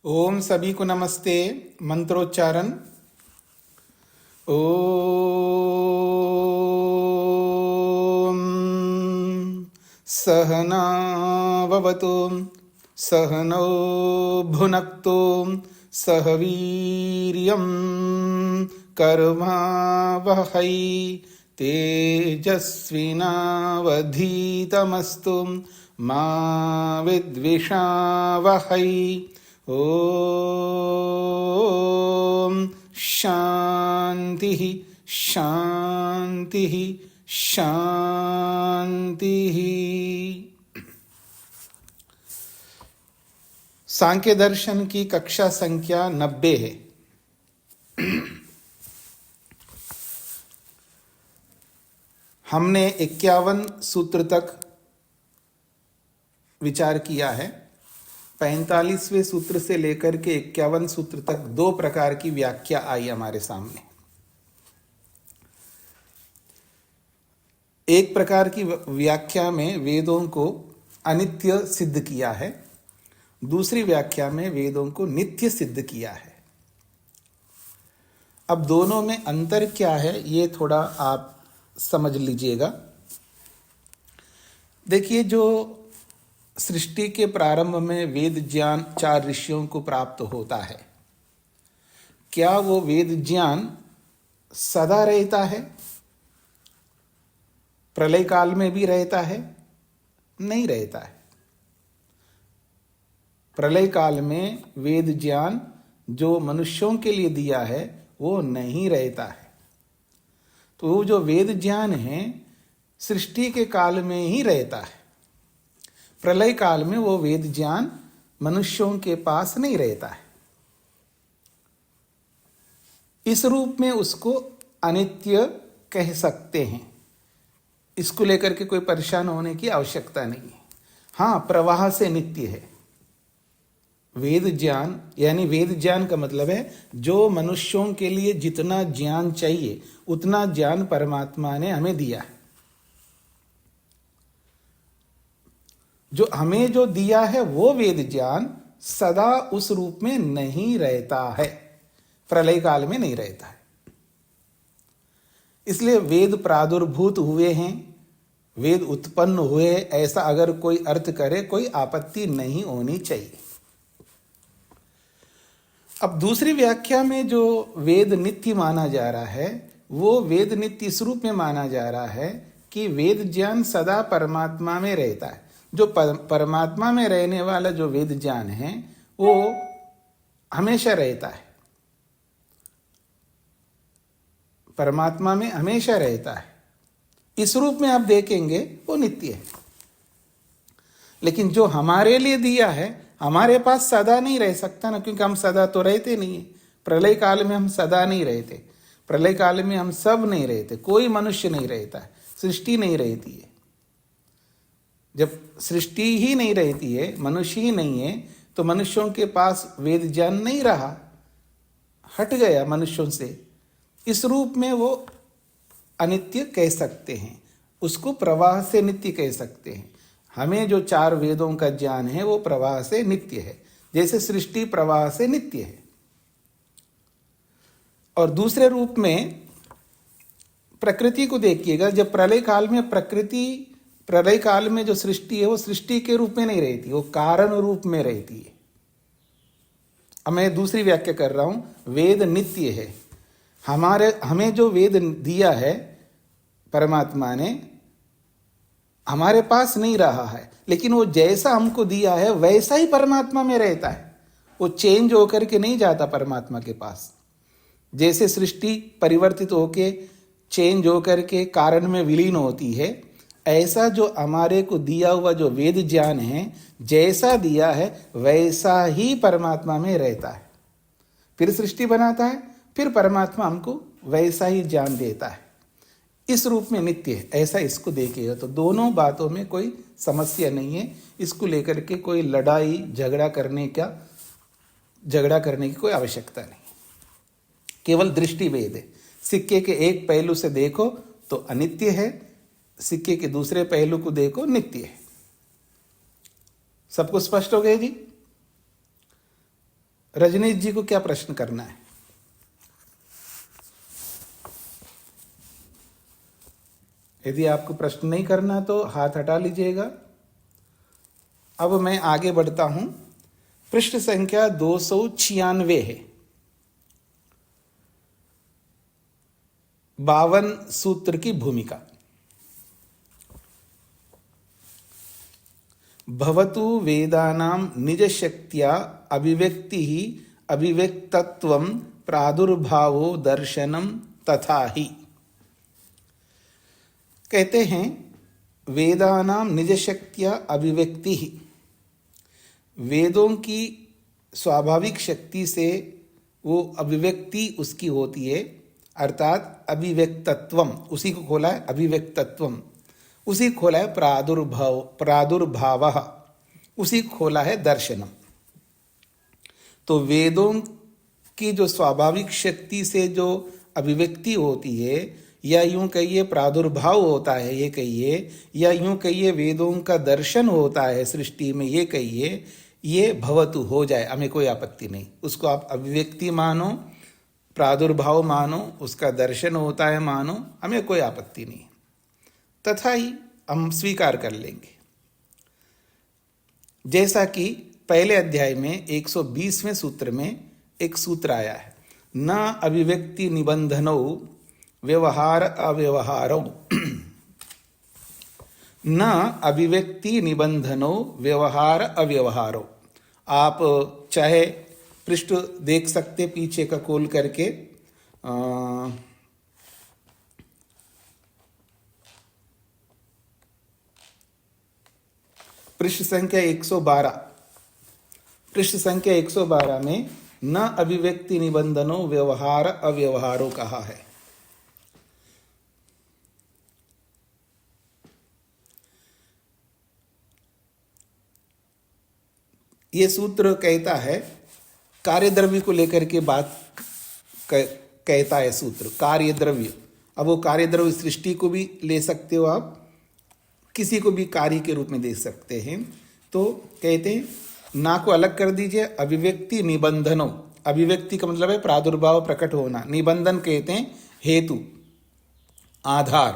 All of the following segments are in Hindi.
ओम सभी को नमस्ते। मंत्रोच्चारण। ओम सहनाववतु सहनौ भुनक्तु सह वीर्यं कर्मावहै तेजस्विनावधीतमस्तु मा विद्विषावहै। ओम शांति शांति शांति। सांख्य दर्शन की कक्षा संख्या 90 है। हमने 51 सूत्र तक विचार किया है। 45वें सूत्र से लेकर के 51 सूत्र तक दो प्रकार की व्याख्या आई हमारे सामने। एक प्रकार की व्याख्या में वेदों को अनित्य सिद्ध किया है, दूसरी व्याख्या में वेदों को नित्य सिद्ध किया है। अब दोनों में अंतर क्या है ये थोड़ा आप समझ लीजिएगा। देखिए, जो सृष्टि के प्रारंभ में वेद ज्ञान 4 ऋषियों को प्राप्त होता है, क्या वो वेद ज्ञान सदा रहता है? प्रलय काल में भी रहता है? नहीं रहता है। प्रलय काल में वेद ज्ञान जो मनुष्यों के लिए दिया है वो नहीं रहता है। तो वो जो वेद ज्ञान है सृष्टि के काल में ही रहता है। प्रलय काल में वो वेद ज्ञान मनुष्यों के पास नहीं रहता है। इस रूप में उसको अनित्य कह सकते हैं। इसको लेकर के कोई परेशान होने की आवश्यकता नहीं है। हाँ, प्रवाह से नित्य है वेद ज्ञान। यानी वेद ज्ञान का मतलब है जो मनुष्यों के लिए जितना ज्ञान चाहिए उतना ज्ञान परमात्मा ने हमें दिया है। जो हमें जो दिया है वो वेद ज्ञान सदा उस रूप में नहीं रहता है, प्रलय काल में नहीं रहता है। इसलिए वेद प्रादुर्भूत हुए हैं, वेद उत्पन्न हुए, ऐसा अगर कोई अर्थ करे कोई आपत्ति नहीं होनी चाहिए। अब दूसरी व्याख्या में जो वेद नित्य माना जा रहा है वो वेद नित्य इस रूप में माना जा रहा है कि वेद ज्ञान सदा परमात्मा में रहता है। जो परमात्मा में रहने वाला जो वेद ज्ञान है वो हमेशा रहता है, परमात्मा में हमेशा रहता है। इस रूप में आप देखेंगे वो नित्य है। लेकिन जो हमारे लिए दिया है हमारे पास सदा नहीं रह सकता ना, क्योंकि हम सदा तो रहते नहीं है। प्रलय काल में हम सदा नहीं रहते, प्रलय काल में हम सब नहीं रहते, कोई मनुष्य नहीं रहता है, सृष्टि नहीं रहती है। जब सृष्टि ही नहीं रहती है, मनुष्य ही नहीं है, तो मनुष्यों के पास वेद ज्ञान नहीं रहा, हट गया मनुष्यों से। इस रूप में वो अनित्य कह सकते हैं, उसको प्रवाह से नित्य कह सकते हैं। हमें जो 4 वेदों का ज्ञान है वो प्रवाह से नित्य है, जैसे सृष्टि प्रवाह से नित्य है। और दूसरे रूप में प्रकृति को देखिएगा। जब प्रलय काल में प्रलय काल में जो सृष्टि है वो सृष्टि के रूप में नहीं रहती, वो कारण रूप में रहती है। अब मैं दूसरी व्याख्या कर रहा हूं, वेद नित्य है। हमें जो वेद दिया है परमात्मा ने हमारे पास नहीं रहा है, लेकिन वो जैसा हमको दिया है वैसा ही परमात्मा में रहता है। वो चेंज होकर के नहीं जाता परमात्मा के पास। जैसे सृष्टि परिवर्तित होके चेंज होकर के कारण में विलीन होती है, ऐसा जो हमारे को दिया हुआ जो वेद ज्ञान है जैसा दिया है वैसा ही परमात्मा में रहता है। फिर सृष्टि बनाता है, फिर परमात्मा हमको वैसा ही ज्ञान देता है। इस रूप में नित्य है, ऐसा इसको देखिएगा। तो दोनों बातों में कोई समस्या नहीं है। इसको लेकर के कोई लड़ाई झगड़ा करने की कोई आवश्यकता नहीं। केवल दृष्टि भेद है। सिक्के के एक पहलू से देखो तो अनित्य है, सिक्के के दूसरे पहलू को देखो नित्य है। सबको स्पष्ट हो गया जी? रजनीश जी को क्या प्रश्न करना है? यदि आपको प्रश्न नहीं करना तो हाथ हटा लीजिएगा। अब मैं आगे बढ़ता हूं। पृष्ठ संख्या 296 है। 52 सूत्र की भूमिका। भवतु वेदानां निज शक्त्या अभिव्यक्ति ही अभिव्यक्तत्वं प्रादुर्भावो दर्शनम तथा ही। कहते हैं वेदानां निज शक्त्या अभिव्यक्ति ही, वेदों की स्वाभाविक शक्ति से वो अभिव्यक्ति उसकी होती है, अर्थात अभिव्यक्तत्वम, उसी को खोला है अभिव्यक्तत्वम, उसी खोला है प्रादुर्भाव, उसी खोला है दर्शनम। तो वेदों की जो स्वाभाविक शक्ति से जो अभिव्यक्ति होती है, या यूं कहिए प्रादुर्भाव होता है, ये कहिए, या यूं कहिए वेदों का दर्शन होता है सृष्टि में, ये कहिए, ये भवतु हो जाए, हमें कोई आपत्ति नहीं। उसको आप अभिव्यक्ति मानो, प्रादुर्भाव मानो, उसका दर्शन होता है मानो, हमें कोई आपत्ति नहीं। तथा ही हम स्वीकार कर लेंगे। जैसा कि पहले अध्याय में 120वें सूत्र में एक सूत्र आया है, न अभिव्यक्ति निबंधनो व्यवहार अव्यवहारो, न अभिव्यक्ति निबंधनो व्यवहार अव्यवहारो। आप चाहे पृष्ठ देख सकते पीछे का खोल करके, पृष्ठ संख्या 112, पृष्ठ संख्या 112 में न अभिव्यक्ति निबंधनो व्यवहार अव्यवहारो कहा है। ये सूत्र कहता है, कार्यद्रव्य को लेकर के बात कहता है सूत्र, कार्यद्रव्य। अब वो कार्यद्रव्य सृष्टि को भी ले सकते हो आप, किसी को भी कार्य के रूप में देख सकते हैं। तो कहते हैं ना को अलग कर दीजिए, अभिव्यक्ति निबंधनों, अभिव्यक्ति का मतलब है प्रादुर्भाव प्रकट होना, निबंधन कहते हैं हेतु आधार।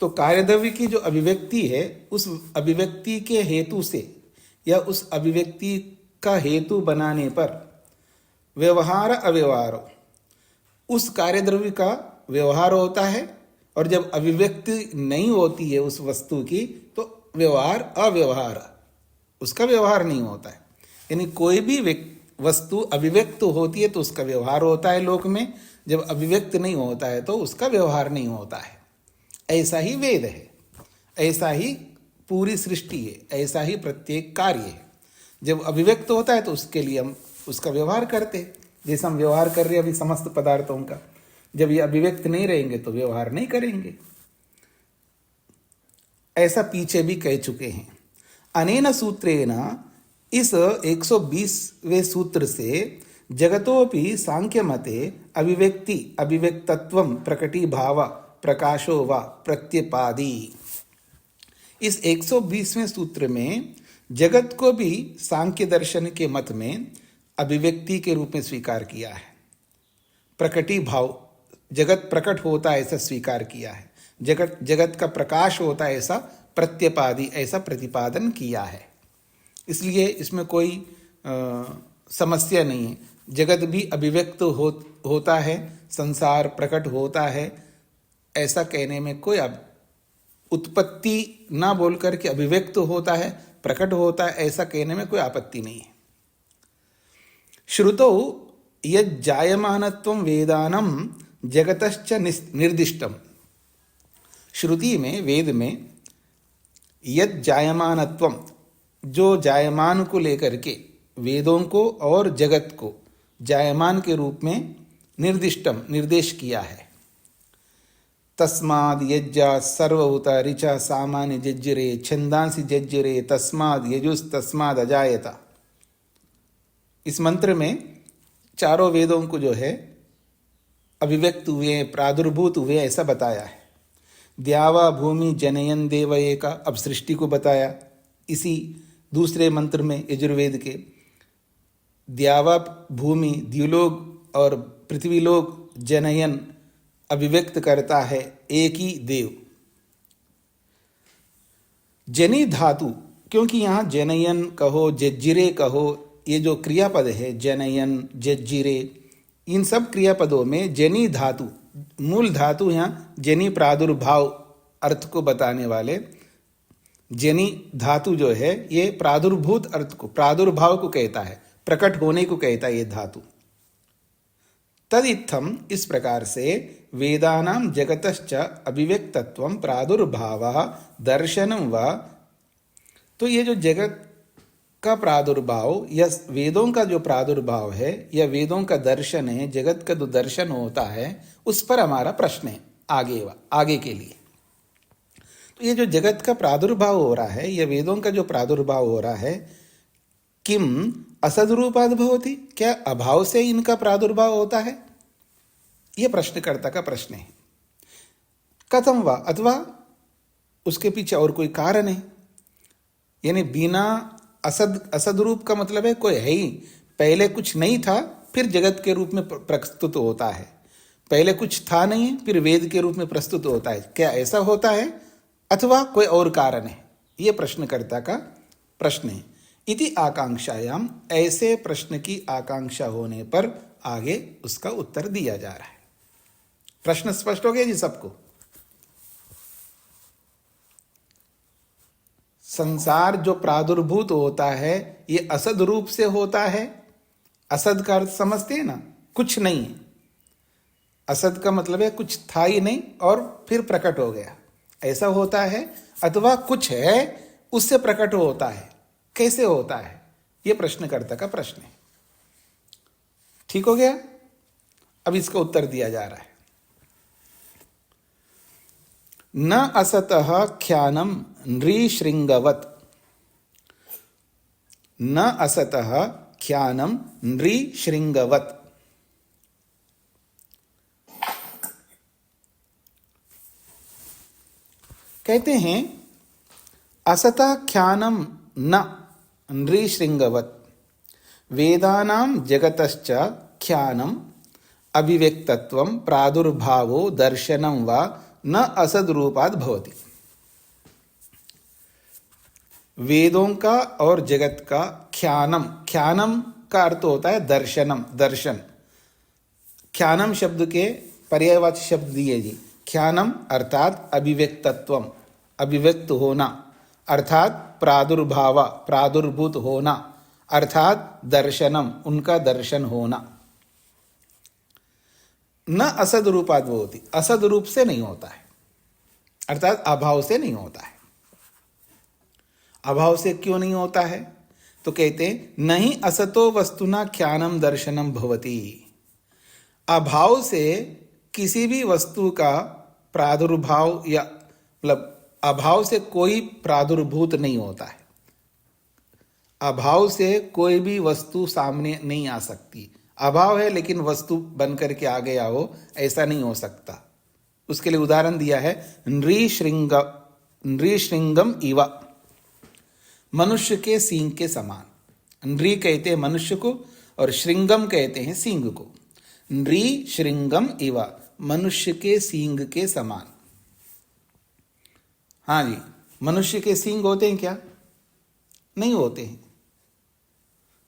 तो कार्यद्रव्य की जो अभिव्यक्ति है, उस अभिव्यक्ति के हेतु से या उस अभिव्यक्ति का हेतु बनाने पर व्यवहार अव्यवहार, उस कार्यद्रव्य का व्यवहार होता है, और जब अभिव्यक्ति नहीं होती है उस वस्तु की तो व्यवहार अव्यवहार, उसका व्यवहार नहीं होता है। यानी कोई भी वस्तु अभिव्यक्त होती है तो उसका व्यवहार होता है लोक में, जब अभिव्यक्त नहीं होता है तो उसका व्यवहार नहीं होता है। ऐसा ही वेद है, ऐसा ही पूरी सृष्टि है, ऐसा ही प्रत्येक कार्य है। जब अभिव्यक्त होता है तो उसके लिए हम उसका व्यवहार करते हैं, जैसे हम व्यवहार कर रहे हैं अभी समस्त पदार्थों का। जब ये अभिव्यक्त नहीं रहेंगे तो व्यवहार नहीं करेंगे। ऐसा पीछे भी कह चुके हैं। अनेन सूत्रेण, इस 120वें सूत्र से जगतोपि सांख्य मते अभिव्यक्ति अभिव्यक्तत्वं प्रकटी भाव प्रकाशो व प्रत्यपादि। इस 120वें सूत्र में जगत को भी सांख्य दर्शन के मत में अभिव्यक्ति के रूप में स्वीकार किया है। प्रकटी भाव, जगत प्रकट होता है ऐसा स्वीकार किया है। जगत का प्रकाश होता है ऐसा प्रत्यपादि, ऐसा प्रतिपादन किया है। इसलिए इसमें कोई समस्या नहीं है। जगत भी अभिव्यक्त होता है, संसार प्रकट होता है, ऐसा कहने में कोई उत्पत्ति ना बोल करके अभिव्यक्त होता है, प्रकट होता है, ऐसा कहने में कोई आपत्ति नहीं है। श्रुतौ यद जायमानत्वं वेदानं जगतश्च निर्दिष्टम। श्रुति में, वेद में यद जायमानत्वम, जो जायमान को लेकर के वेदों को और जगत को जायमान के रूप में निर्दिष्टम, निर्देश किया है। तस्माद् यज्जा सर्वभूत ऋचा सामान्य जज्जरे छंदांसि जज्जरे तस्माद् यजुस् तस्माद् अजायता। इस मंत्र में चारों वेदों को जो है अभिव्यक्त हुए, प्रादुर्भूत हुए, ऐसा बताया है। द्यावा भूमि जनयन देव एका, अब सृष्टि को बताया इसी दूसरे मंत्र में यजुर्वेद के। द्यावा भूमि, द्युलोक और पृथ्वीलोक जनयन अभिव्यक्त करता है एक ही देव। जनी धातु, क्योंकि यहाँ जनयन कहो, जज्जिरे कहो, ये जो क्रियापद है जनयन, जज्जिरे, इन सब क्रियापदों में जनी धातु, मूल धातु यहाँ जनी प्रादुर्भाव अर्थ को बताने वाले जनी धातु जो है ये प्रादुर्भूत अर्थ को, प्रादुर्भाव को कहता है, प्रकट होने को कहता है ये धातु। तदित्थम, इस प्रकार से वेदानां जगतश्च अभिव्यक्तत्वं प्रादुर्भावः दर्शनं वा, तो ये जो जगत का प्रादुर्भाव या वेदों का जो प्रादुर्भाव है या वेदों का दर्शन है, जगत का जो दर्शन होता है, उस पर हमारा प्रश्न है आगे के लिए। तो ये जो जगत का प्रादुर्भाव हो रहा है या वेदों का जो प्रादुर्भाव हो रहा है, किम असद्रूपाद भवति, क्या अभाव से इनका प्रादुर्भाव होता है? यह प्रश्नकर्ता का प्रश्न है। कथम वा, अथवा उसके पीछे और कोई कारण है, यानी बिना असद रूप का मतलब है कोई है ही, पहले कुछ नहीं था फिर जगत के रूप में प्रस्तुत होता है, पहले कुछ था नहीं फिर वेद के रूप में प्रस्तुत होता है, क्या ऐसा होता है अथवा कोई और कारण है? यह प्रश्नकर्ता का प्रश्न है। इति आकांक्षायाम, ऐसे प्रश्न की आकांक्षा होने पर आगे उसका उत्तर दिया जा रहा है। प्रश्न स्पष्ट हो गया जी सबको? संसार जो प्रादुर्भूत होता है ये असद रूप से होता है। असद का अर्थ समझते हैं ना, कुछ नहीं है। असद का मतलब है कुछ था ही नहीं और फिर प्रकट हो गया, ऐसा होता है। अथवा कुछ है उससे प्रकट होता है, कैसे होता है? यह प्रश्नकर्ता का प्रश्न है। ठीक हो गया? अब इसका उत्तर दिया जा रहा है। न असतः ख्यानम नृशृंगवत, न असतः ख्यानम नृशृंगवत। कहते हैं असतः ख्यानम न नृशृंगवत, वेदानां जगतश्च ख्यानम अभिव्यक्तत्वं प्रादुर्भावो दर्शनं वा न असद रूपाद भवति। वेदों का और जगत का ख्यानम, ख्यानम का अर्थ होता है दर्शनम, दर्शन। ख्यानम शब्द के पर्यायवाची शब्द दिए जी। ख्यानम अर्थात अभिव्यक्तत्वम, अभिव्यक्त होना, अर्थात प्रादुर्भाव, प्रादुर्भूत होना, अर्थात दर्शनम, उनका दर्शन होना। न असद रूपाद होती, असद रूप से नहीं होता है, अर्थात अभाव से नहीं होता है। अभाव से क्यों नहीं होता है? तो कहते हैं नहीं असतो वस्तुना ख्यानम दर्शनम भवति। अभाव से किसी भी वस्तु का प्रादुर्भाव या मतलब अभाव से कोई प्रादुर्भूत नहीं होता है। अभाव से कोई भी वस्तु सामने नहीं आ सकती। अभाव है लेकिन वस्तु बन करके आ गया हो, ऐसा नहीं हो सकता। उसके लिए उदाहरण दिया है नृशृंगम इवा, मनुष्य के सींग के समान। नृ कहते हैं मनुष्य को और श्रृंगम कहते हैं सींग को। नृशृंगम इवा, मनुष्य के सींग के समान। हाँ जी, मनुष्य के सींग होते हैं क्या? नहीं होते हैं।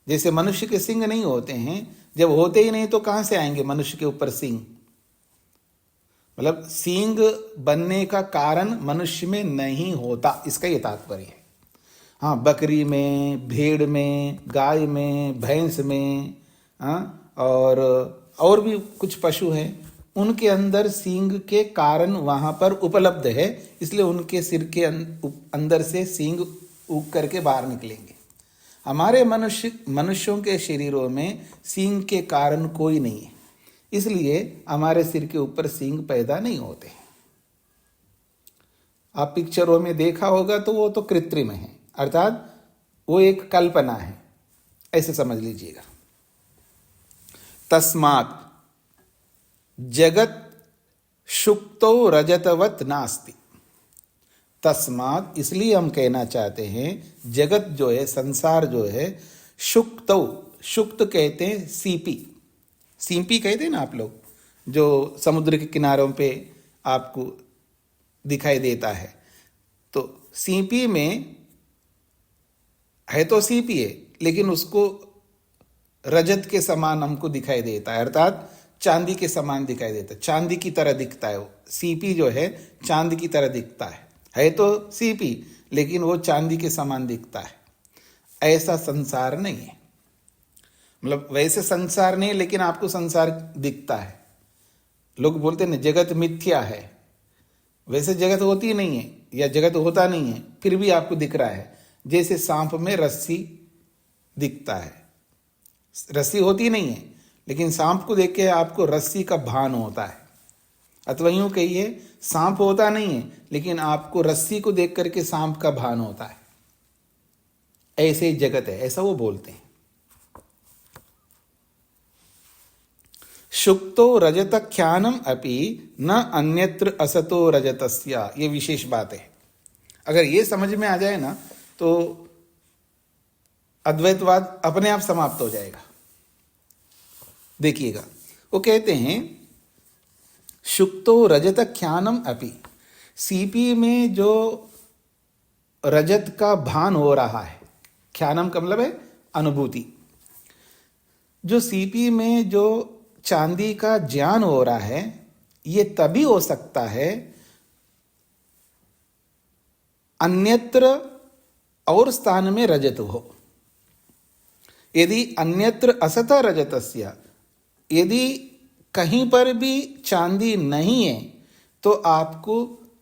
जैसे मनुष्य के सींग नहीं होते हैं, जब होते ही नहीं तो कहां से आएंगे मनुष्य के ऊपर सींग? मतलब सींग बनने का कारण मनुष्य में नहीं होता, इसका ये तात्पर्य है। हाँ, बकरी में, भेड़ में, गाय में, भैंस में, और भी कुछ पशु हैं, उनके अंदर सींग के कारण वहां पर उपलब्ध है, इसलिए उनके सिर के अंदर से सींग उग करके बाहर निकलेंगे। हमारे मनुष्यों के शरीरों में सींग के कारण कोई नहीं है, इसलिए हमारे सिर के ऊपर सींग पैदा नहीं होते। आप पिक्चरों में देखा होगा तो वो तो कृत्रिम है, अर्थात वो एक कल्पना है, ऐसे समझ लीजिएगा। तस्मात् जगत शुक्तो रजतवत नास्ति। तस्मात्, इसलिए हम कहना चाहते हैं जगत जो है, संसार जो है, शुक्तो, शुक्त कहते हैं सीपी। सीपी कहते हैं ना आप लोग, जो समुद्र के किनारों पे आपको दिखाई देता है। तो सीपी में है तो सीपी है, लेकिन उसको रजत के समान हमको दिखाई देता है, अर्थात चांदी के समान दिखाई देता है, चांदी की तरह दिखता है। वो सीपी जो है चांदी की तरह दिखता है तो सीपी, लेकिन वो चांदी के समान दिखता है। ऐसा संसार नहीं है, मतलब वैसे संसार नहीं, लेकिन आपको संसार दिखता है। लोग बोलते हैं ना जगत मिथ्या है, वैसे जगत होती नहीं है या जगत होता नहीं है, फिर भी आपको दिख रहा है। जैसे सांप में रस्सी दिखता है, रस्सी होती नहीं है, लेकिन सांप को देख के आपको रस्सी का भान होता है। अथवा यूं कहिए, सांप होता नहीं है, लेकिन आपको रस्सी को देख करके सांप का भान होता है। ऐसे ही जगत है, ऐसा वो बोलते हैं। शुक्तो रजत ख्यानम अपि न अन्यत्र असतो रजतस्या, ये विशेष बात है। अगर ये समझ में आ जाए ना तो अद्वैतवाद अपने आप समाप्त हो जाएगा। देखिएगा, वो कहते हैं शुक्तो रजत ख्यानम अपि, सीपी में जो रजत का भान हो रहा है, ख्यानम का मतलब है अनुभूति। जो सीपी में जो चांदी का ज्ञान हो रहा है, ये तभी हो सकता है अन्यत्र और स्थान में रजत हो। यदि अन्यत्र असत रजतस्य, यदि कहीं पर भी चांदी नहीं है तो आपको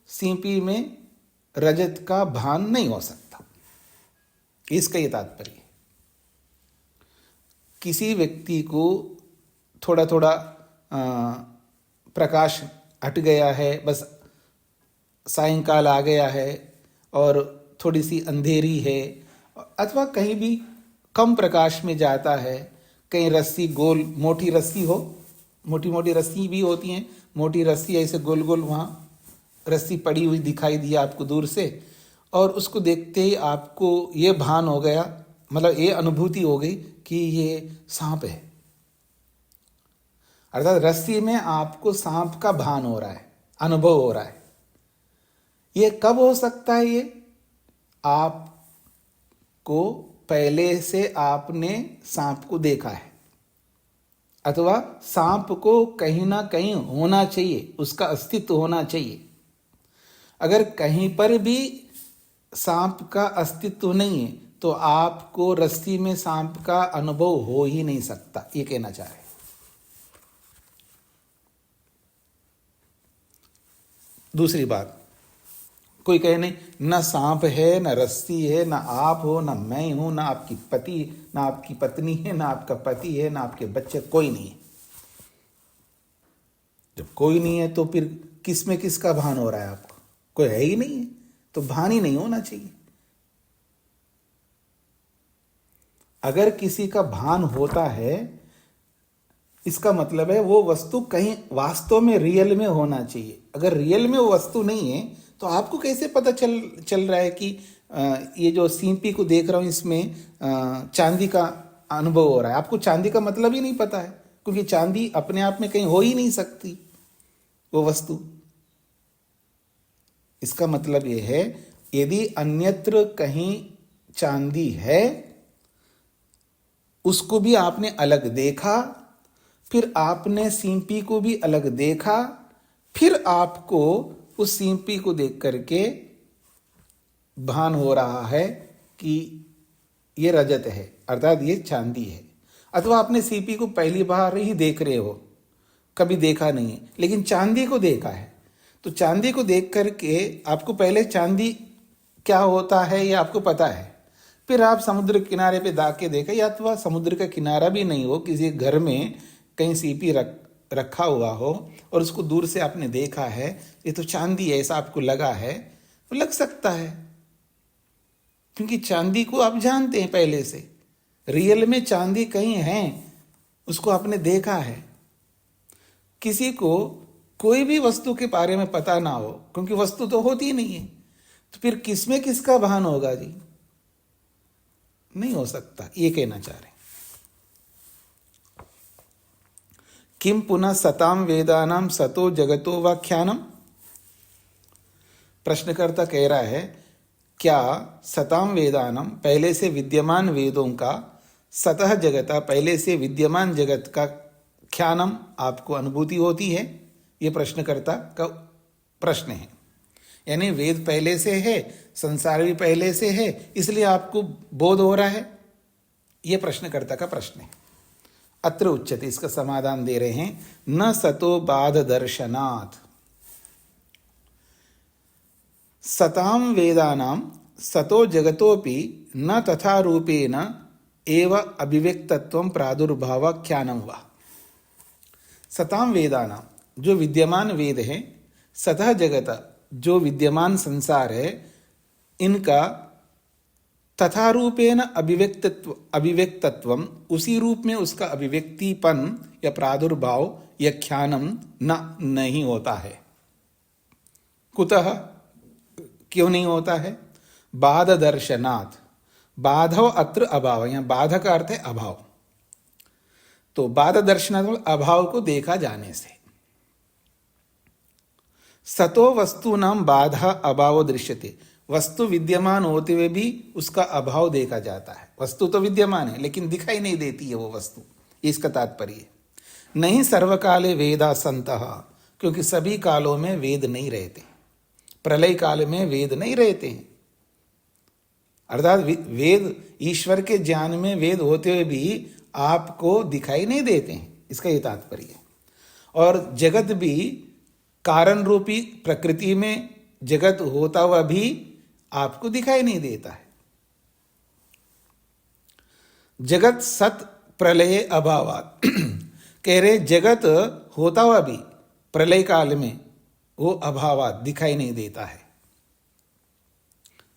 सीपी में रजत का भान नहीं हो सकता। इसका ये तात्पर्य है। किसी व्यक्ति को थोड़ा थोड़ा प्रकाश हट गया है, बस सायंकाल आ गया है और थोड़ी सी अंधेरी है, अथवा कहीं भी कम प्रकाश में जाता है, कहीं रस्सी गोल मोटी रस्सी हो, मोटी मोटी रस्सी भी होती हैं, मोटी रस्सी ऐसे गोल गोल वहाँ रस्सी पड़ी हुई दिखाई दी आपको दूर से, और उसको देखते ही आपको ये भान हो गया, मतलब ये अनुभूति हो गई कि ये सांप है। अर्थात रस्सी में आपको सांप का भान हो रहा है, अनुभव हो रहा है। ये कब हो सकता है? ये आपको पहले से आपने सांप को देखा है, अथवा सांप को कहीं ना कहीं होना चाहिए, उसका अस्तित्व होना चाहिए। अगर कहीं पर भी सांप का अस्तित्व नहीं है तो आपको रस्सी में सांप का अनुभव हो ही नहीं सकता, ये कहना चाह रहे। दूसरी बात, कोई कहे नहीं, ना सांप है, ना रस्सी है, ना आप हो, ना मैं हूं, ना आपकी पति, ना आपकी पत्नी है, ना आपका पति है, ना आपके बच्चे, कोई नहीं है। जब कोई नहीं है तो फिर किस में किसका भान हो रहा है आपको? कोई है ही नहीं है तो भान ही नहीं होना चाहिए। अगर किसी का भान होता है, इसका मतलब है वो वस्तु कहीं वास्तव में रियल में होना चाहिए। अगर रियल में वो वस्तु नहीं है तो आपको कैसे पता चल रहा है कि ये जो सीपी को देख रहा हूं इसमें चांदी का अनुभव हो रहा है? आपको चांदी का मतलब ही नहीं पता है, क्योंकि चांदी अपने आप में कहीं हो ही नहीं सकती वो वस्तु। इसका मतलब ये है, यदि अन्यत्र कहीं चांदी है, उसको भी आपने अलग देखा, फिर आपने सीपी को भी अलग देखा, फिर आपको उस सीपी को देख करके भान हो रहा है कि ये रजत है, अर्थात ये चांदी है। अथवा आपने सीपी को पहली बार ही देख रहे हो, कभी देखा नहीं है, लेकिन चांदी को देखा है। तो चांदी को देख करके आपको पहले चांदी क्या होता है ये आपको पता है, फिर आप समुद्र किनारे पे जाके देखा, या अथवा समुद्र का किनारा भी नहीं हो, किसी घर में कहीं सीपी रखा हुआ हो और उसको दूर से आपने देखा है, ये तो चांदी है, ऐसा आपको लगा है, तो लग सकता है, क्योंकि चांदी को आप जानते हैं पहले से। रियल में चांदी कहीं है, उसको आपने देखा है। किसी को कोई भी वस्तु के बारे में पता ना हो, क्योंकि वस्तु तो होती ही नहीं है, तो फिर किसमें किसका भान होगा जी? नहीं हो सकता, ये कहना चाह रहे हैं। किम पुनः सताम वेदानाम सतो जगतो व्याख्यानम। प्रश्नकर्ता कह रहा है, क्या सताम वेदानम पहले से विद्यमान वेदों का, सतह जगता पहले से विद्यमान जगत का ख्यानम आपको अनुभूति होती है? ये प्रश्नकर्ता का प्रश्न है। यानी वेद पहले से है, संसार भी पहले से है, इसलिए आपको बोध हो रहा है। ये प्रश्नकर्ता का प्रश्न है। अत्र उच्यते, इसका समाधान दे रहे हैं, न सतो बाध दर्शनात्। सताम वेदानाम सतो जगतोपि न तथा रूपेण एव अभिव्यक्तत्वं प्रादुर्भाव ख्यानम वा। सताम वेदानाम, जो विद्यमान वेद है, सतः जगत जो विद्यमान संसार है, इनका तथा रूपेण अभिव्यक्तत्वम, उसी रूप में उसका अभिव्यक्तिपन या प्रादुर्भाव या ख्यानम नहीं होता है। कुतः, क्यों नहीं होता है? बाध दर्शनात्। बाधव अत्र अभाव, यहाँ बाध का अर्थ है अभाव। तो बाध दर्शनात् अभाव को देखा जाने से। सतो वस्तु नाम बाधा अभाव दृश्यते, वस्तु विद्यमान होते हुए भी उसका अभाव देखा जाता है। वस्तु तो विद्यमान है लेकिन दिखाई नहीं देती है वो वस्तु, इसका तात्पर्य। नहीं सर्वकाले वेदा संतः, क्योंकि सभी कालों में वेद नहीं रहते। प्रलय काल में वेद नहीं रहते हैं, अर्थात वेद ईश्वर के ज्ञान में वेद होते हुए भी आपको दिखाई नहीं देते हैं, इसका ये तात्पर्य है। और जगत भी कारण रूपी प्रकृति में जगत होता हुआ भी आपको दिखाई नहीं देता है। जगत सत प्रलय अभावात, कह रहे जगत होता हुआ भी प्रलय काल में वो अभावात दिखाई नहीं देता है।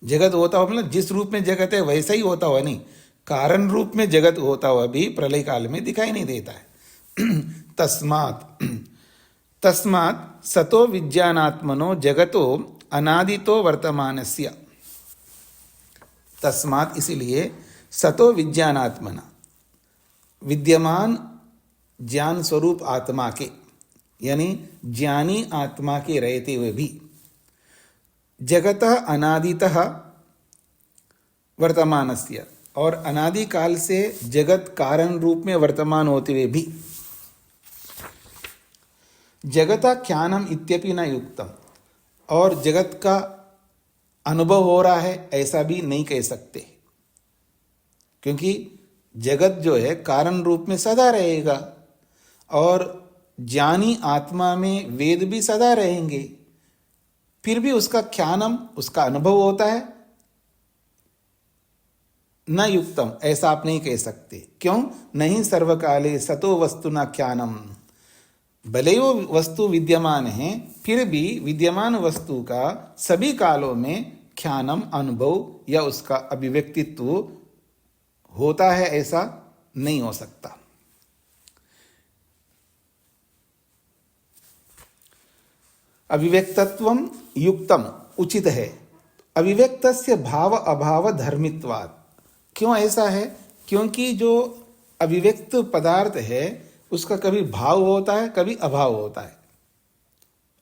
जगत होता हुआ मतलब जिस रूप में जगत है वैसा ही होता हुआ नहीं, कारण रूप में जगत होता हुआ भी प्रलय काल में दिखाई नहीं देता है। तस्मात् सतो विज्ञानात्मनो जगतो अनादितो वर्तमानस्य। तस्मात्, इसलिए सतो विज्ञानात्मना, विद्यमान ज्ञान स्वरूप आत्मा के, यानी ज्ञानी आत्मा के रहते हुए भी, जगतः अनादितः वर्तमानस्य, और अनादि काल से जगत कारण रूप में वर्तमान होते हुए भी, जगता ख्यानम इत्यपि न युक्तम, और जगत का अनुभव हो रहा है ऐसा भी नहीं कह सकते, क्योंकि जगत जो है कारण रूप में सदा रहेगा और ज्ञानी आत्मा में वेद भी सदा रहेंगे, फिर भी उसका ख्यानम, उसका अनुभव होता है, न युक्तम, ऐसा आप नहीं कह सकते। क्यों? नहीं सर्वकाले सतो वस्तु न ख्यानम, भले वो वस्तु विद्यमान है फिर भी विद्यमान वस्तु का सभी कालों में ख्यानम, अनुभव या उसका अभिव्यक्तित्व होता है, ऐसा नहीं हो सकता। अभिव्यक्तत्वम युक्तम, उचित है। अभिव्यक्तस्य भाव अभाव धर्मित्वात्, क्यों ऐसा है? क्योंकि जो अभिव्यक्त पदार्थ है उसका कभी भाव होता है, कभी अभाव होता है।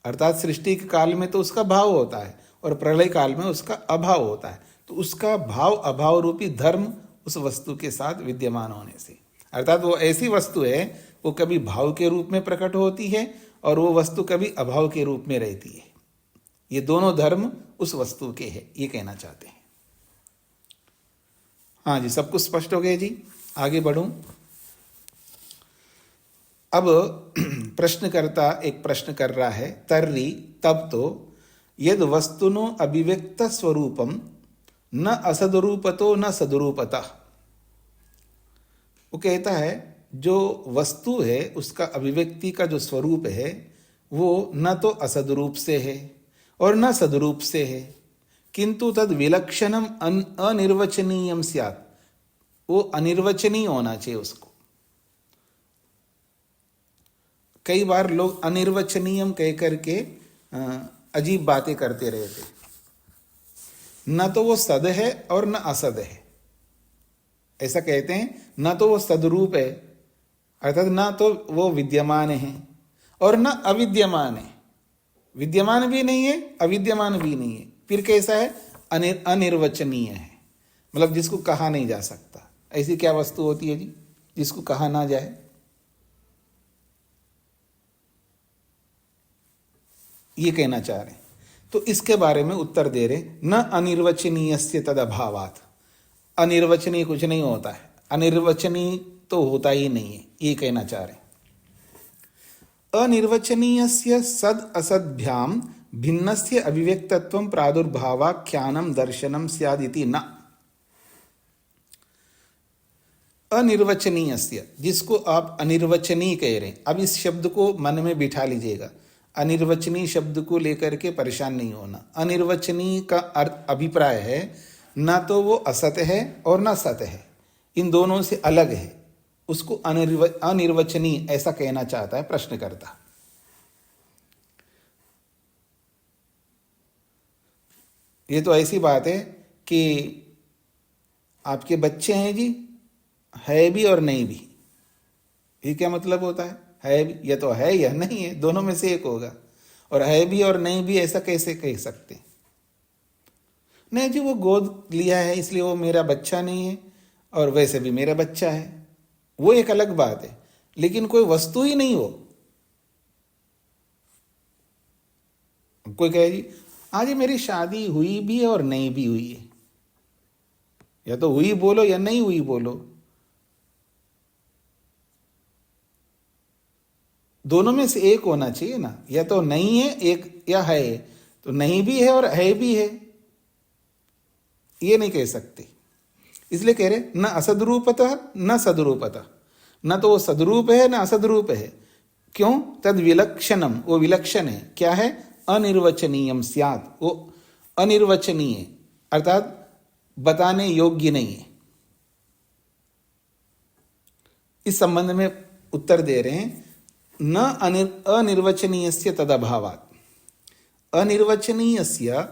अर्थात सृष्टि के काल में तो उसका भाव होता है और प्रलय काल में उसका अभाव होता है। तो उसका भाव अभाव रूपी धर्म उस वस्तु के साथ विद्यमान होने से, अर्थात वो ऐसी वस्तु है वो कभी भाव के रूप में प्रकट होती है और वो वस्तु कभी अभाव के रूप में रहती है। ये दोनों धर्म उस वस्तु के हैं, ये कहना चाहते हैं। हाँ जी, सब कुछ स्पष्ट हो गया जी। आगे बढ़ूं। अब प्रश्नकर्ता एक प्रश्न कर रहा है, तर्री, तब तो यद वस्तुनो अभिव्यक्त स्वरूपम न असदरूपतो न सदरूपता। वो कहता है जो वस्तु है उसका अभिव्यक्ति का जो स्वरूप है वो न तो असदरूप से है और न सदरूप से है, किंतु तद विलक्षणम अनिर्वचनीयम स्यात्, वो अनिर्वचनीय होना चाहिए उसको। कई बार लोग अनिर्वचनीयम कह करके अजीब बातें करते रहते, न तो वो सद है और न असद है, ऐसा कहते हैं। न तो वो सदरूप है अर्थात ना तो वो विद्यमान है और न अविद्यमान है, विद्यमान भी नहीं है अविद्यमान भी नहीं है, फिर कैसा है? अनिर्वचनीय है, मतलब जिसको कहा नहीं जा सकता। ऐसी क्या वस्तु होती है जी जिसको कहा ना जाए? ये कहना चाह रहे हैं। तो इसके बारे में उत्तर दे रहे, न अनिर्वचनीयस्य तद अभावात्। अनिर्वचनीय कुछ नहीं होता है, अनिर्वचनीय तो होता ही नहीं है, ये कहना चाह रहे हैं। अनिर्वचनीयस्य सद असद्भ्याम भिन्नस्य अभिव्यक्तत्वं प्रादुर्भावाख्यानं दर्शनं स्यादिति न। अनिर्वचनीयस्य, जिसको आप अनिर्वचनीय कह रहे हैं, अब इस शब्द को मन में बिठा लीजिएगा। अनिर्वचनीय शब्द को लेकर के परेशान नहीं होना। अनिर्वचनीय का अर्थ अभिप्राय है ना तो वो असत है और ना सत है, इन दोनों से अलग है, उसको अनिर्वचनीय ऐसा कहना चाहता है प्रश्नकर्ता। ये तो ऐसी बात है कि आपके बच्चे हैं जी, है भी और नहीं भी। ये क्या मतलब होता है भी, या तो है या नहीं है, दोनों में से एक होगा। और है भी और नहीं भी ऐसा कैसे कह सकते? नहीं जी, वो गोद लिया है इसलिए वो मेरा बच्चा नहीं है, और वैसे भी मेरा बच्चा है, वो एक अलग बात है। लेकिन कोई वस्तु ही नहीं हो। कोई कहे जी आज मेरी शादी हुई भी है और नहीं भी हुई है, या तो हुई बोलो या नहीं हुई बोलो, दोनों में से एक होना चाहिए ना। या तो नहीं है एक, या है, तो नहीं भी है और है भी है, ये नहीं कह सकते। इसलिए कह रहे न असदरूपतः न सदरूपतः, न तो वो सदरूप है न असदरूप है। क्यों? तद विलक्षणम, वो विलक्षण है। क्या है? अनिर्वचनीयम स्यात्, वो अनिर्वचनीय अर्थात बताने योग्य नहीं है। इस संबंध में उत्तर दे रहे हैं, न अनिर्वचनीयस्य तदभावात्। अनिर्वचनीयस्य,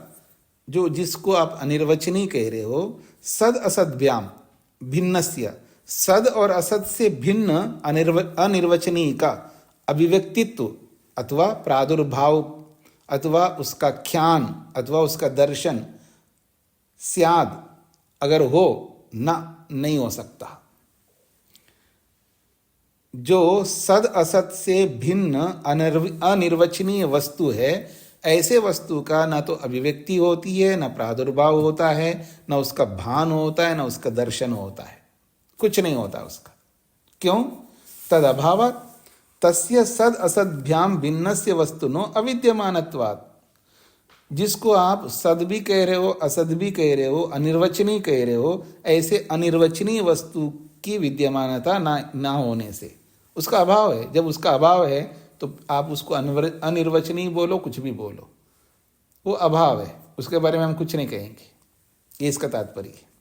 जो जिसको आप अनिर्वचनीय कह रहे हो, सद असद्भ्याम भिन्नस्य, सद और असद से भिन्न अनिर्वचनीय का अभिव्यक्तित्व अथवा प्रादुर्भाव अथवा उसका ख्यान अथवा उसका दर्शन स्याद, अगर हो, ना नहीं हो सकता। जो सद असत से भिन्न अनिर्वचनीय वस्तु है, ऐसे वस्तु का ना तो अभिव्यक्ति होती है, ना प्रादुर्भाव होता है, ना उसका भान होता है, ना उसका दर्शन होता है, कुछ नहीं होता उसका। क्यों? तद अभावात् तस्य सद असद्भ्याम भिन्नस्य वस्तुनो अविद्यमानत्वात्। जिसको आप सद भी कह रहे हो, असद भी कह रहे हो, अनिर्वचनीय कह रहे हो, ऐसे अनिर्वचनीय वस्तु की विद्यमानता ना होने से उसका अभाव है। जब उसका अभाव है तो आप उसको अनिर्वचनीय बोलो, कुछ भी बोलो, वो अभाव है, उसके बारे में हम कुछ नहीं कहेंगे। ये इसका तात्पर्य है।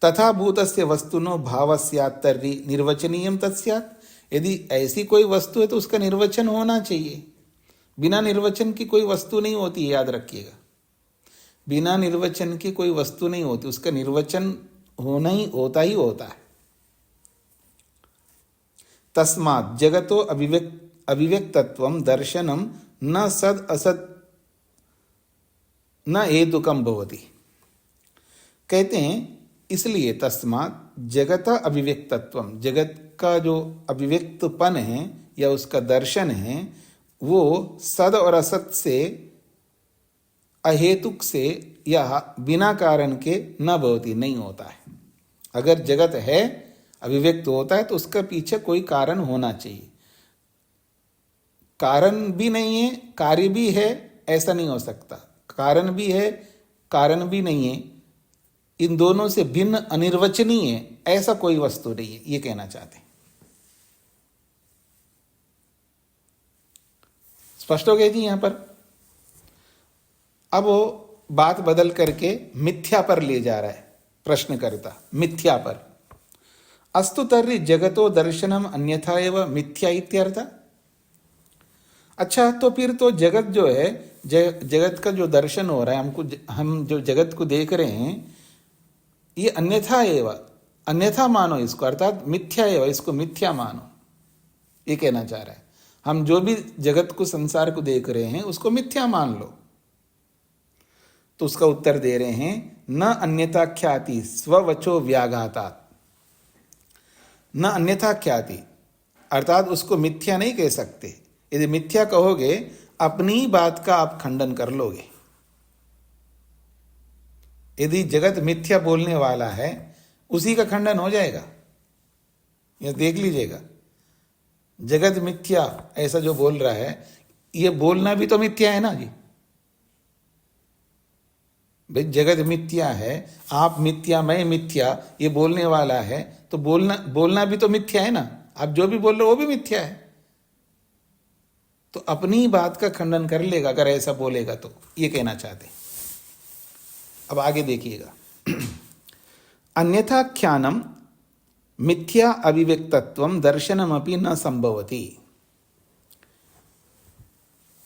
तथा भूतस्य वस्तुनो भावस्यात् तर्हि निर्वचनीयम तत्स्यात्। यदि ऐसी कोई वस्तु है तो उसका निर्वचन होना चाहिए। बिना निर्वचन की कोई वस्तु नहीं होती, याद रखिएगा। बिना निर्वचन की कोई वस्तु नहीं होती, उसका निर्वचन होता ही होता है। तस्मात् जगतो अभिव्यक्तत्वं दर्शनम न सद असत न हेतुकम भवति। कहते हैं इसलिए तस्मात् जगत अभिव्यक्तत्वम, जगत का जो अभिव्यक्तपन है या उसका दर्शन है, वो सद और असत से, अहेतुक से या बिना कारण के न भवति, नहीं होता है। अगर जगत है, अभिव्यक्त होता है, तो उसका पीछे कोई कारण होना चाहिए। कारण भी नहीं है, कार्य भी है, ऐसा नहीं हो सकता। कारण भी है, कारण भी नहीं है, इन दोनों से भिन्न अनिर्वचनीय है, ऐसा कोई वस्तु नहीं है, ये कहना चाहते हैं। स्पष्ट हो गया जी यहां पर। अब वो बात बदल करके मिथ्या पर ले जा रहा है प्रश्नकर्ता, मिथ्या पर। अस्तु तर्हि जगतो दर्शनम अन्यथा एव मिथ्या इत्यर्थ। अच्छा, तो फिर तो जगत जो है, जगत का जो दर्शन हो रहा है हमको, हम जो जगत को देख रहे हैं, ये अन्यथा एव, अन्यथा मानो इसको, अर्थात मिथ्या है, इसको मिथ्या मानो, ये कहना चाह रहा है। हम जो भी जगत को, संसार को देख रहे हैं उसको मिथ्या मान लो। तो उसका उत्तर दे रहे हैं, न अन्यथा ख्याति स्ववचो व्याघातात। न अन्यथा ख्याति अर्थात उसको मिथ्या नहीं कह सकते। यदि मिथ्या कहोगे अपनी बात का आप खंडन कर लोगे। यदि जगत मिथ्या बोलने वाला है उसी का खंडन हो जाएगा। यह देख लीजिएगा, जगत मिथ्या ऐसा जो बोल रहा है, ये बोलना भी तो मिथ्या है ना जी। भाई जगत मिथ्या है, आप मिथ्या, मैं मिथ्या, ये बोलने वाला है, तो बोलना भी तो मिथ्या है ना। आप जो भी बोल रहे हो वो भी मिथ्या है। तो अपनी बात का खंडन कर लेगा अगर ऐसा बोलेगा तो, ये कहना चाहते हैं। अब आगे देखिएगा, अन्यथा ख्यानम मिथ्या अभिव्यक्तत्वम दर्शनमपि न संभवति।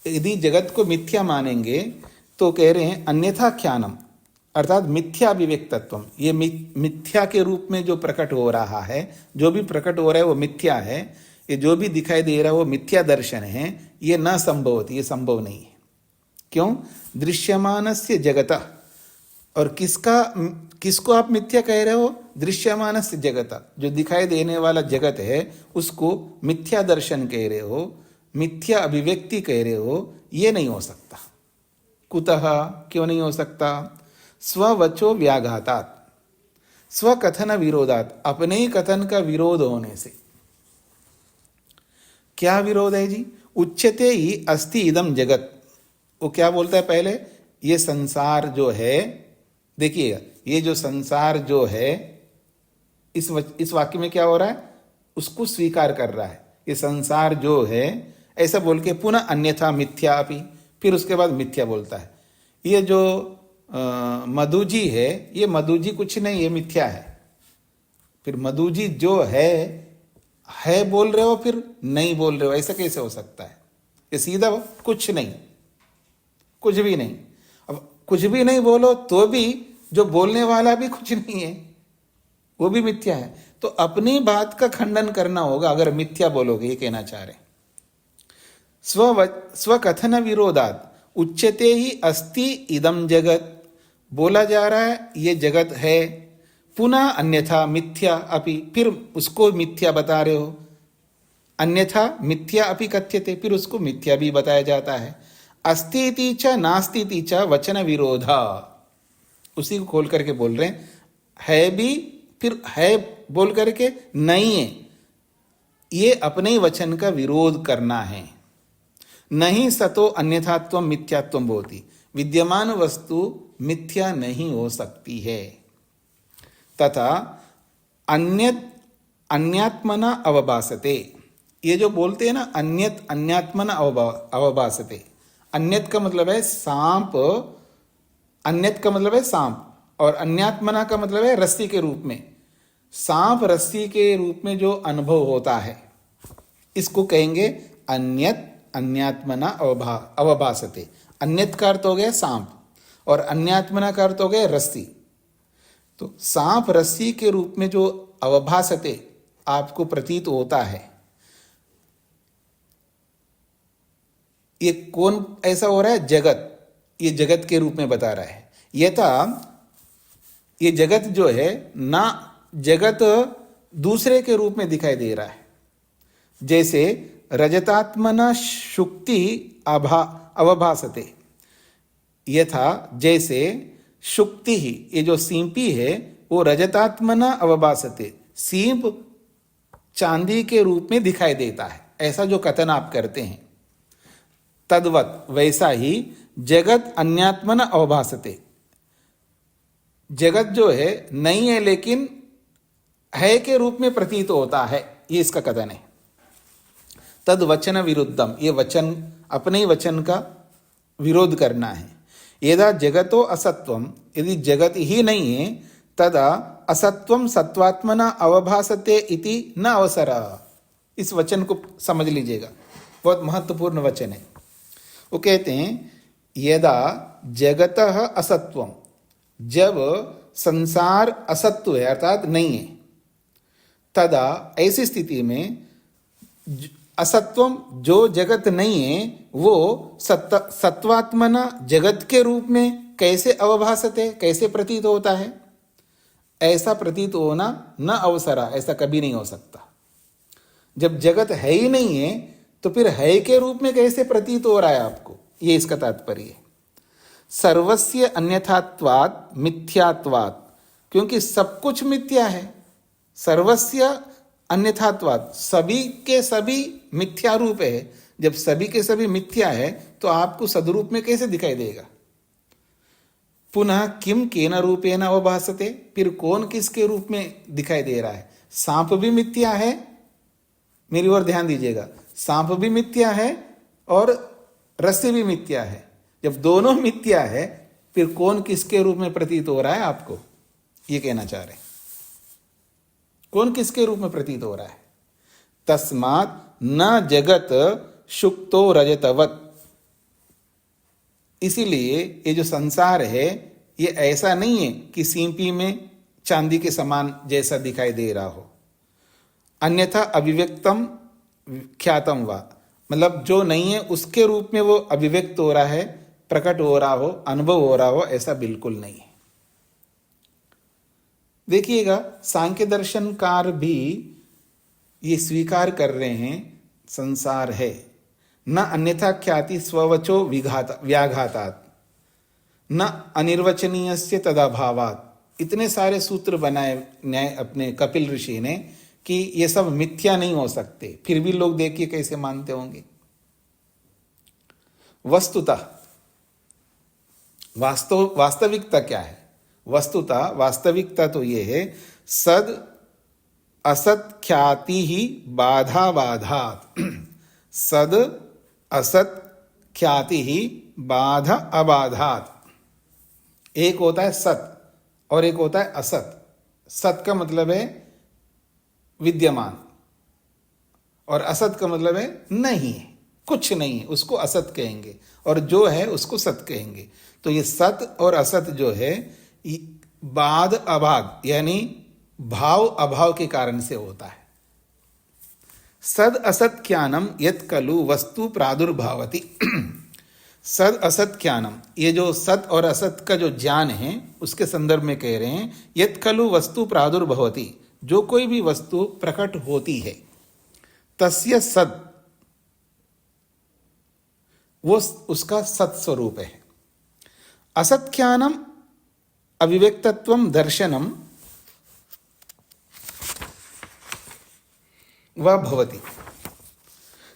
यदि जगत को मिथ्या मानेंगे तो कह रहे हैं अन्यथा ख्यानम अर्थात मिथ्या अभिव्यक्तत्वम, ये मिथ्या के रूप में जो प्रकट हो रहा है, जो भी प्रकट हो रहा है वो मिथ्या है, ये जो भी दिखाई दे रहा है वो मिथ्या दर्शन है, ये न संभवति, ये संभव नहीं है। क्यों? दृश्यमानस्य जगतः, और किसको आप मिथ्या कह रहे हो? दृश्यमानस्य जगतः, जो दिखाई देने वाला जगत है उसको मिथ्या दर्शन कह रहे हो, मिथ्या अभिव्यक्ति कह रहे हो, ये नहीं हो सकता। कुतः, क्यों नहीं हो सकता? स्ववचो व्याघातात, स्वकथन विरोधात, अपने ही कथन का विरोध होने से। क्या विरोध है जी? उच्यते ही अस्ति इदम जगत, वो क्या बोलता है पहले? ये संसार जो है, देखिएगा, ये जो संसार जो है, इस वाक्य में क्या हो रहा है? उसको स्वीकार कर रहा है, ये संसार जो है, ऐसा बोल के पुनः अन्यथा मिथ्या अपि, फिर उसके बाद मिथ्या बोलता है। ये जो मधुजी है, ये मधुजी कुछ नहीं, ये मिथ्या है। फिर मधुजी जो है बोल रहे हो, फिर नहीं बोल रहे हो, ऐसा कैसे हो सकता है? ये सीधा कुछ नहीं, कुछ भी नहीं। अब कुछ भी नहीं बोलो तो भी जो बोलने वाला भी कुछ नहीं है, वो भी मिथ्या है। तो अपनी बात का खंडन करना होगा अगर मिथ्या बोलोगे, ये कहना चाह रहे। स्वकथन विरोधात उच्यते ही अस्ति इदम जगत, बोला जा रहा है ये जगत है, पुनः अन्यथा मिथ्या अपि, फिर उसको मिथ्या बता रहे हो। अन्यथा मिथ्या अपि कथ्यते, फिर उसको मिथ्या भी बताया जाता है। अस्तीति च नास्तीति च वचन विरोधा, उसी को खोल करके बोल रहे हैं, है भी फिर है बोल करके नहीं है, ये अपने ही वचन का विरोध करना है। नहीं सतो अन्यथात्व मिथ्यात्व भवति, विद्यमान वस्तु मिथ्या नहीं हो सकती है। तथा अन्यात्मना अवभासते, ये जो बोलते हैं ना अन्यात्मना अवभासते, अन्यत का मतलब है सांप, अन्यत का मतलब है सांप, और अन्यात्मना का मतलब है रस्सी के रूप में। सांप रस्सी के रूप में जो अनुभव होता है, इसको कहेंगे अन्यत अन्यात्मना अवभासते। अन्यत का अर्थ हो गया सांप और अन्यात्मना का अर्थ हो गया रस्सी। तो सांप रस्सी के रूप में जो अवभासते आपको प्रतीत होता है, ये कौन ऐसा हो रहा है? जगत, ये जगत के रूप में बता रहा है। यथा ये जगत जो है ना, जगत दूसरे के रूप में दिखाई दे रहा है। जैसे रजतात्मना शुक्ति अवभासते, यथा जैसे शुक्ति ही, ये जो सींपी है वो रजतात्मना अवभासते, सींप चांदी के रूप में दिखाई देता है, ऐसा जो कथन आप करते हैं। तद्वत वैसा ही जगत अन्यात्मना अवभासते, जगत जो है नहीं है लेकिन है के रूप में प्रतीत होता है, ये इसका कथन है। तद वचन विरुद्धम, ये वचन अपने ही वचन का विरोध करना है। यदा जगतो असत्वम, यदि जगत ही नहीं है, तदा असत्वम सत्वात्मना अवभासते इति न अवसर। इस वचन को समझ लीजिएगा, बहुत महत्वपूर्ण वचन है। वो कहते हैं यदा जगतः असत्वम, जब संसार असत्व है अर्थात नहीं है, तदा ऐसी स्थिति में असत्वम जो जगत नहीं है वो सत्वात्मना जगत के रूप में कैसे अवभासते, कैसे प्रतीत होता है? ऐसा प्रतीत होना न अवसरा, ऐसा कभी नहीं हो सकता। जब जगत है ही नहीं है तो फिर है के रूप में कैसे प्रतीत हो रहा है आपको? ये इसका तात्पर्य है। सर्वस्य अन्यथात्वात् मिथ्यात्वात्, क्योंकि सब कुछ मिथ्या है। सर्वस्य अन्यथात्वात्, सभी के सभी मिथ्या रूप है। जब सभी के सभी मिथ्या है तो आपको सदरूप में कैसे दिखाई देगा? पुनः किम केन रूपेण अवभासते, फिर कौन किसके रूप में दिखाई दे रहा है? सांप भी मिथ्या है, मेरी ओर ध्यान दीजिएगा, सांप भी मिथ्या है और रस्सी भी मिथ्या है। जब दोनों मिथ्या है फिर कौन किसके रूप में प्रतीत हो रहा है आपको? ये कहना चाह रहे हैं, कौन किसके रूप में प्रतीत हो रहा है? तस्मात् न जगत शुक्तो रजतवत्, इसीलिए ये जो संसार है ये ऐसा नहीं है कि सीपी में चांदी के समान जैसा दिखाई दे रहा हो। अन्यथा अभिव्यक्तम ख्यातम वा, मतलब जो नहीं है उसके रूप में वो अभिव्यक्त हो रहा है, प्रकट हो रहा हो, अनुभव हो रहा हो, ऐसा बिल्कुल नहीं है। देखिएगा, सांख्य दर्शनकार भी ये स्वीकार कर रहे हैं संसार है। न अन्यथा ख्याति स्ववचो व्याघातात्, न अनिर्वचनीयस्य तदाभावात्। इतने सारे सूत्र बनाए न्याय अपने कपिल ऋषि ने कि ये सब मिथ्या नहीं हो सकते, फिर भी लोग देखिए कैसे मानते होंगे। वस्तुतः वास्तविकता क्या है? वस्तुतः वास्तविकता तो ये है, सद असत ख्याति ही बाधा बाधात्। सद असत ख्याति ही बाधा अबाधात्। एक होता है सत और एक होता है असत। सत का मतलब है विद्यमान और असत का मतलब है नहीं है, कुछ नहीं है, उसको असत कहेंगे, और जो है उसको सत कहेंगे। तो ये सत और असत जो है बाद अभाग यानी भाव अभाव के कारण से होता है। सद असत ज्ञानम यत् खलु वस्तु प्रादुर्भावति। सद असत ज्ञानम, ये जो सत और असत का जो ज्ञान है उसके संदर्भ में कह रहे हैं, यत् खलु वस्तु प्रादुर्भवति, जो कोई भी वस्तु प्रकट होती है, तस्य सद, वो उसका सत स्वरूप है। असत्ख्यानम अविव्यक्तत्वम दर्शनम वह भवति।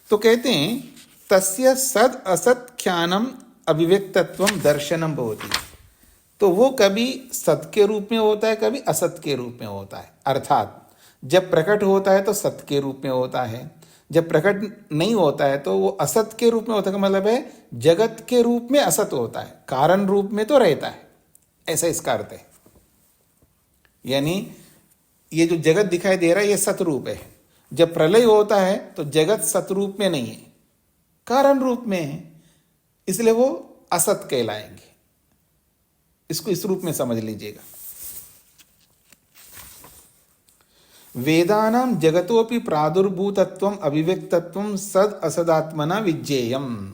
तो कहते हैं तस्य सद असत ख्यानम अभिव्यक्तत्वम दर्शनम भवति। तो वो कभी सत के रूप में होता है, कभी असत के रूप में होता है। अर्थात जब प्रकट होता है तो सत के रूप में होता है, जब प्रकट नहीं होता है तो वो असत के रूप में होता है। मतलब है जगत के रूप में असत होता है, कारण रूप में तो रहता है, ऐसा इसका अर्थ है। यानी ये जो जगत दिखाई दे रहा है ये सत रूप है। जब प्रलय होता है तो जगत सतरूप में नहीं है, कारण रूप में है, इसलिए वो असत कहलाएंगे। इसको इस रूप में समझ लीजिएगा। वेदानां जगतोपि प्रादुर्भूतत्वम अभिव्यक्तत्वम सद असदात्मना विज्ञेयम।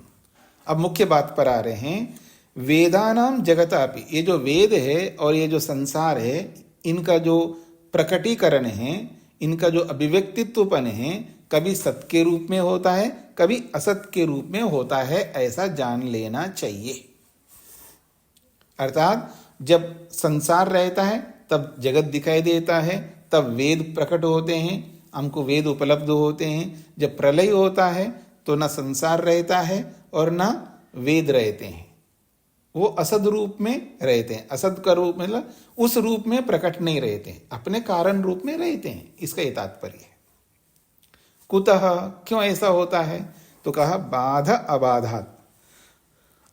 अब मुख्य बात पर आ रहे हैं। वेदानां जगतापि, ये जो वेद है और ये जो संसार है, इनका जो प्रकटीकरण है, इनका जो अभिव्यक्तित्वपन है, कभी सत के रूप में होता है, कभी असत के रूप में होता है, ऐसा जान लेना चाहिए। अर्थात जब संसार रहता है तब जगत दिखाई देता है, तब वेद प्रकट होते हैं, हमको वेद उपलब्ध होते हैं। जब प्रलय होता है तो न संसार रहता है और न वेद रहते हैं, वो असद रूप में रहते हैं। असद का रूप मतलब उस रूप में प्रकट नहीं रहते हैं, अपने कारण रूप में रहते हैं, इसका ये तात्पर्य है। कुतः, क्यों ऐसा होता है? तो कहा बाध अबाधात।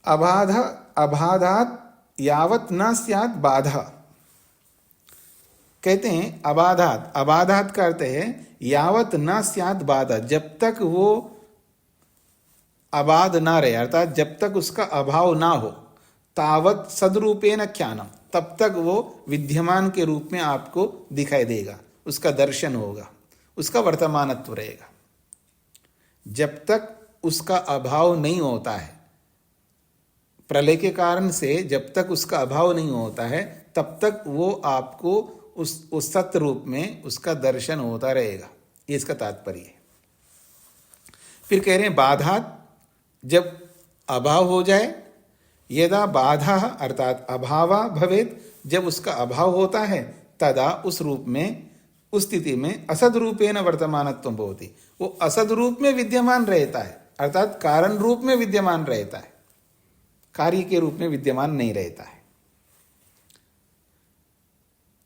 अबाध अबाधात यावत न स्यात् बाधा। कहते हैं अबाधात, अबाधात का अर्थ है यावत न स्यात् बाधा, जब तक वो अबाध ना रहे, अर्थात जब तक उसका अभाव ना हो, तावत सदरूपेण ज्ञानम, तब तक वो विद्यमान के रूप में आपको दिखाई देगा, उसका दर्शन होगा। उसका वर्तमानत्व रहेगा। जब तक उसका अभाव नहीं होता है, प्रलय के कारण से जब तक उसका अभाव नहीं होता है, तब तक वो आपको उस सत्य रूप में उसका दर्शन होता रहेगा। ये इसका तात्पर्य है। फिर कह रहे हैं बाधात, जब अभाव हो जाए, यदा बाधा अर्थात अभावा भवेत, जब उसका अभाव होता है, तदा उस रूप में, उस स्थिति में असद रूपेण वर्तमानत्व भवति, वो असद रूप में विद्यमान रहता है, अर्थात कारण रूप में विद्यमान रहता है, कार्य के रूप में विद्यमान नहीं रहता है।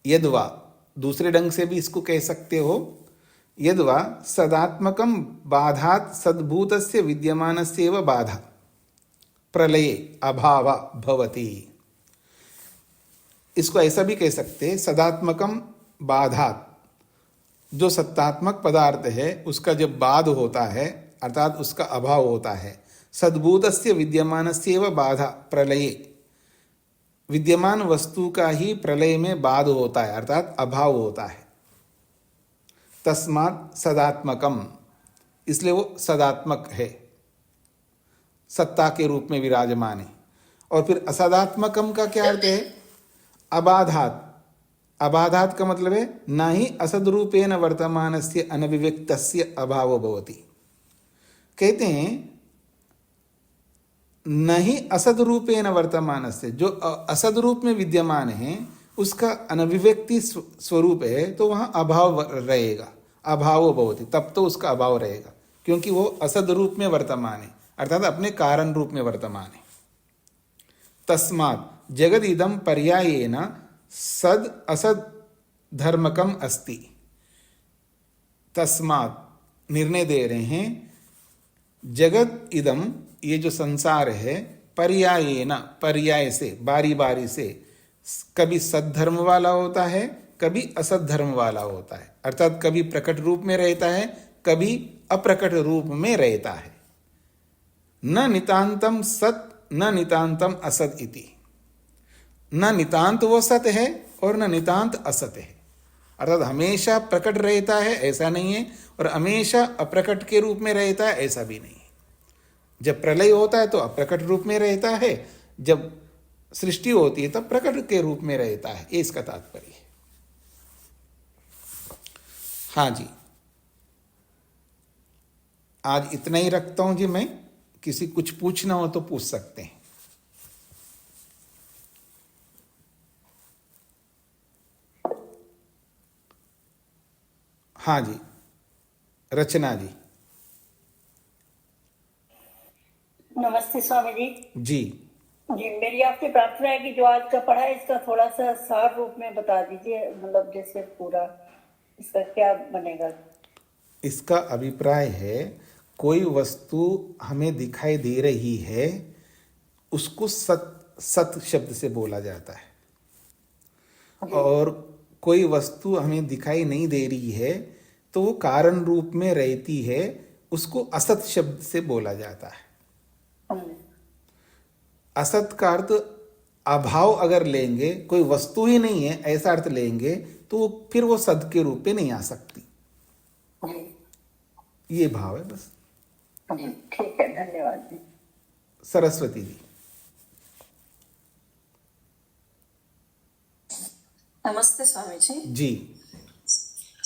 यद्वा, दूसरे ढंग से भी इसको कह सकते हो, यद्वा सदात्मकम बाधात सद्भूतस्य विद्यमानस्यैव बाधा प्रलये अभाव भवति। इसको ऐसा भी कह सकते हैं, सदात्मकम बाधात, जो सत्तात्मक पदार्थ है उसका जब बाध होता है अर्थात उसका अभाव होता है, सद्भूतस्य विद्यमानस्यैव बाधा प्रलये, विद्यमान वस्तु का ही प्रलय में बाध होता है अर्थात अभाव होता है। तस्मात् सदात्मकम, इसलिए वो सदात्मक है, सत्ता के रूप में विराजमान है। और फिर असदात्मकम का क्या अर्थ है? अबाधात, अबाधात का मतलब है न ही असद रूपेण वर्तमानस्य अनभिव्यक्तस्य अभावो भवति। कहते हैं न ही असद रूपेण वर्तमानस्य, जो असद रूप में विद्यमान है उसका अनभिव्यक्ति स्वरूप है, तो वहाँ अभाव रहेगा, अभावो भवति, तब तो उसका अभाव रहेगा, क्योंकि वो असद रूप में वर्तमान है अर्थात अपने कारण रूप में वर्तमान है। तस्मात् जगद इदम पर्यायेन सद असद धर्मकम अस्ति। तस्मात् निर्णय दे रहे हैं, जगत इदम, ये जो संसार है, पर्यायेन, पर्याय से, बारी बारी से, कभी सद्धर्म वाला होता है, कभी असद धर्म वाला होता है, अर्थात कभी प्रकट रूप में रहता है, कभी अप्रकट रूप में रहता है। न नितांतम सत न नितांतम असत इति, न नितांत वो सत है और न नितांत असत है, अर्थात हमेशा प्रकट रहता है ऐसा नहीं है और हमेशा अप्रकट के रूप में रहता है ऐसा भी नहीं है। जब प्रलय होता है तो अप्रकट रूप में रहता है, जब सृष्टि होती है तब प्रकट के रूप में रहता है, ये इसका तात्पर्य है। हाँ जी, आज इतना ही रखता हूं जी मैं, किसी कुछ पूछना हो तो पूछ सकते हैं। हाँ जी, रचना जी। नमस्ते स्वामी जी। जी जी, मेरी आपसे प्रार्थना है कि जो आज का पढ़ा है इसका थोड़ा सा सार रूप में बता दीजिए, मतलब जैसे पूरा इसका क्या बनेगा। इसका अभिप्राय है, कोई वस्तु हमें दिखाई दे रही है, उसको सत शब्द से बोला जाता है, और कोई वस्तु हमें दिखाई नहीं दे रही है तो वो कारण रूप में रहती है, उसको असत शब्द से बोला जाता है। असत का अर्थ अभाव अगर लेंगे, कोई वस्तु ही नहीं है ऐसा अर्थ लेंगे तो फिर वो सद के रूप में नहीं आ सकती। ये भाव है बस। ठीक है, धन्यवाद जी। सरस्वती जी। नमस्ते स्वामी जी। जी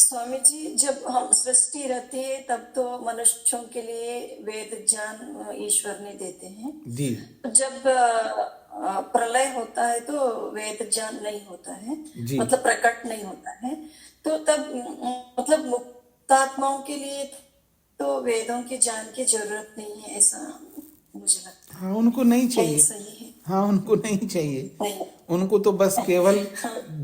स्वामी जी, जब हम सृष्टि रहती है तब तो मनुष्यों के लिए वेद ज्ञान ईश्वर ने देते हैं जी। जब प्रलय होता है तो वेद ज्ञान नहीं होता है, मतलब प्रकट नहीं होता है, तो तब मतलब मुक्तात्माओं के लिए तो वेदों के ज्ञान की जरूरत नहीं है, ऐसा मुझे लगता है। हाँ, उनको नहीं चाहिए। सही है। हाँ, उनको नहीं चाहिए। नहीं। उनको तो बस केवल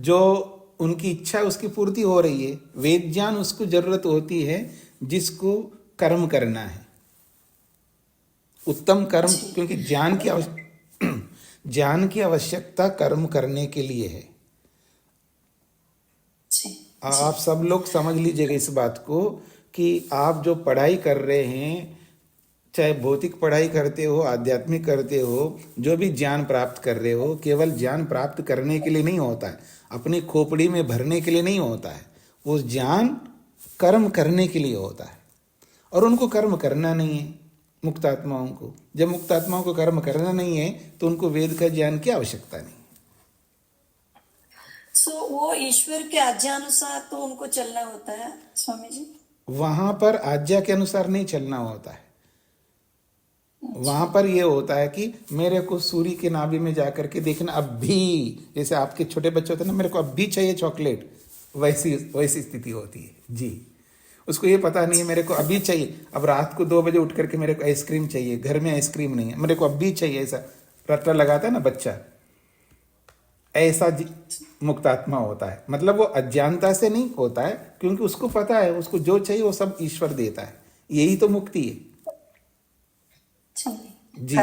जो उनकी इच्छा उसकी पूर्ति हो रही है। वेद ज्ञान उसको जरूरत होती है जिसको कर्म करना है, उत्तम कर्म, क्योंकि ज्ञान की आवश्यकता कर्म करने के लिए है। आप सब लोग समझ लीजिएगा इस बात को कि आप जो पढ़ाई कर रहे हैं, चाहे भौतिक पढ़ाई करते हो, आध्यात्मिक करते हो, जो भी ज्ञान प्राप्त कर रहे हो, केवल ज्ञान प्राप्त करने के लिए नहीं होता है, अपनी खोपड़ी में भरने के लिए नहीं होता है। वो ज्ञान कर्म करने के लिए होता है, और उनको कर्म करना नहीं है। मुक्तात्माओं को, जब मुक्तात्माओं को कर्म करना नहीं है तो उनको वेद का ज्ञान की आवश्यकता नहीं। वो ईश्वर के आज्ञानुसार तो उनको चलना होता है स्वामी जी। वहां पर आज्ञा के अनुसार नहीं चलना होता है। वहां पर यह होता है कि मेरे को सूर्य के नाभि में जाकर के देखना, अब भी, जैसे आपके छोटे बच्चे होते हैं ना, मेरे को अब भी चाहिए चॉकलेट, वैसी वैसी स्थिति होती है जी। उसको ये पता नहीं है मेरे को अभी चाहिए, अब रात को 2 बजे उठ करके मेरे को आइसक्रीम चाहिए, घर में आइसक्रीम नहीं है, मेरे को अब भी चाहिए, ऐसा रट्टा लगाता है ना बच्चा, ऐसा मुक्तात्मा होता है। मतलब वो अज्ञानता से नहीं होता है, क्योंकि उसको पता है उसको जो चाहिए वो सब ईश्वर देता है। यही तो मुक्ति है। जी जी,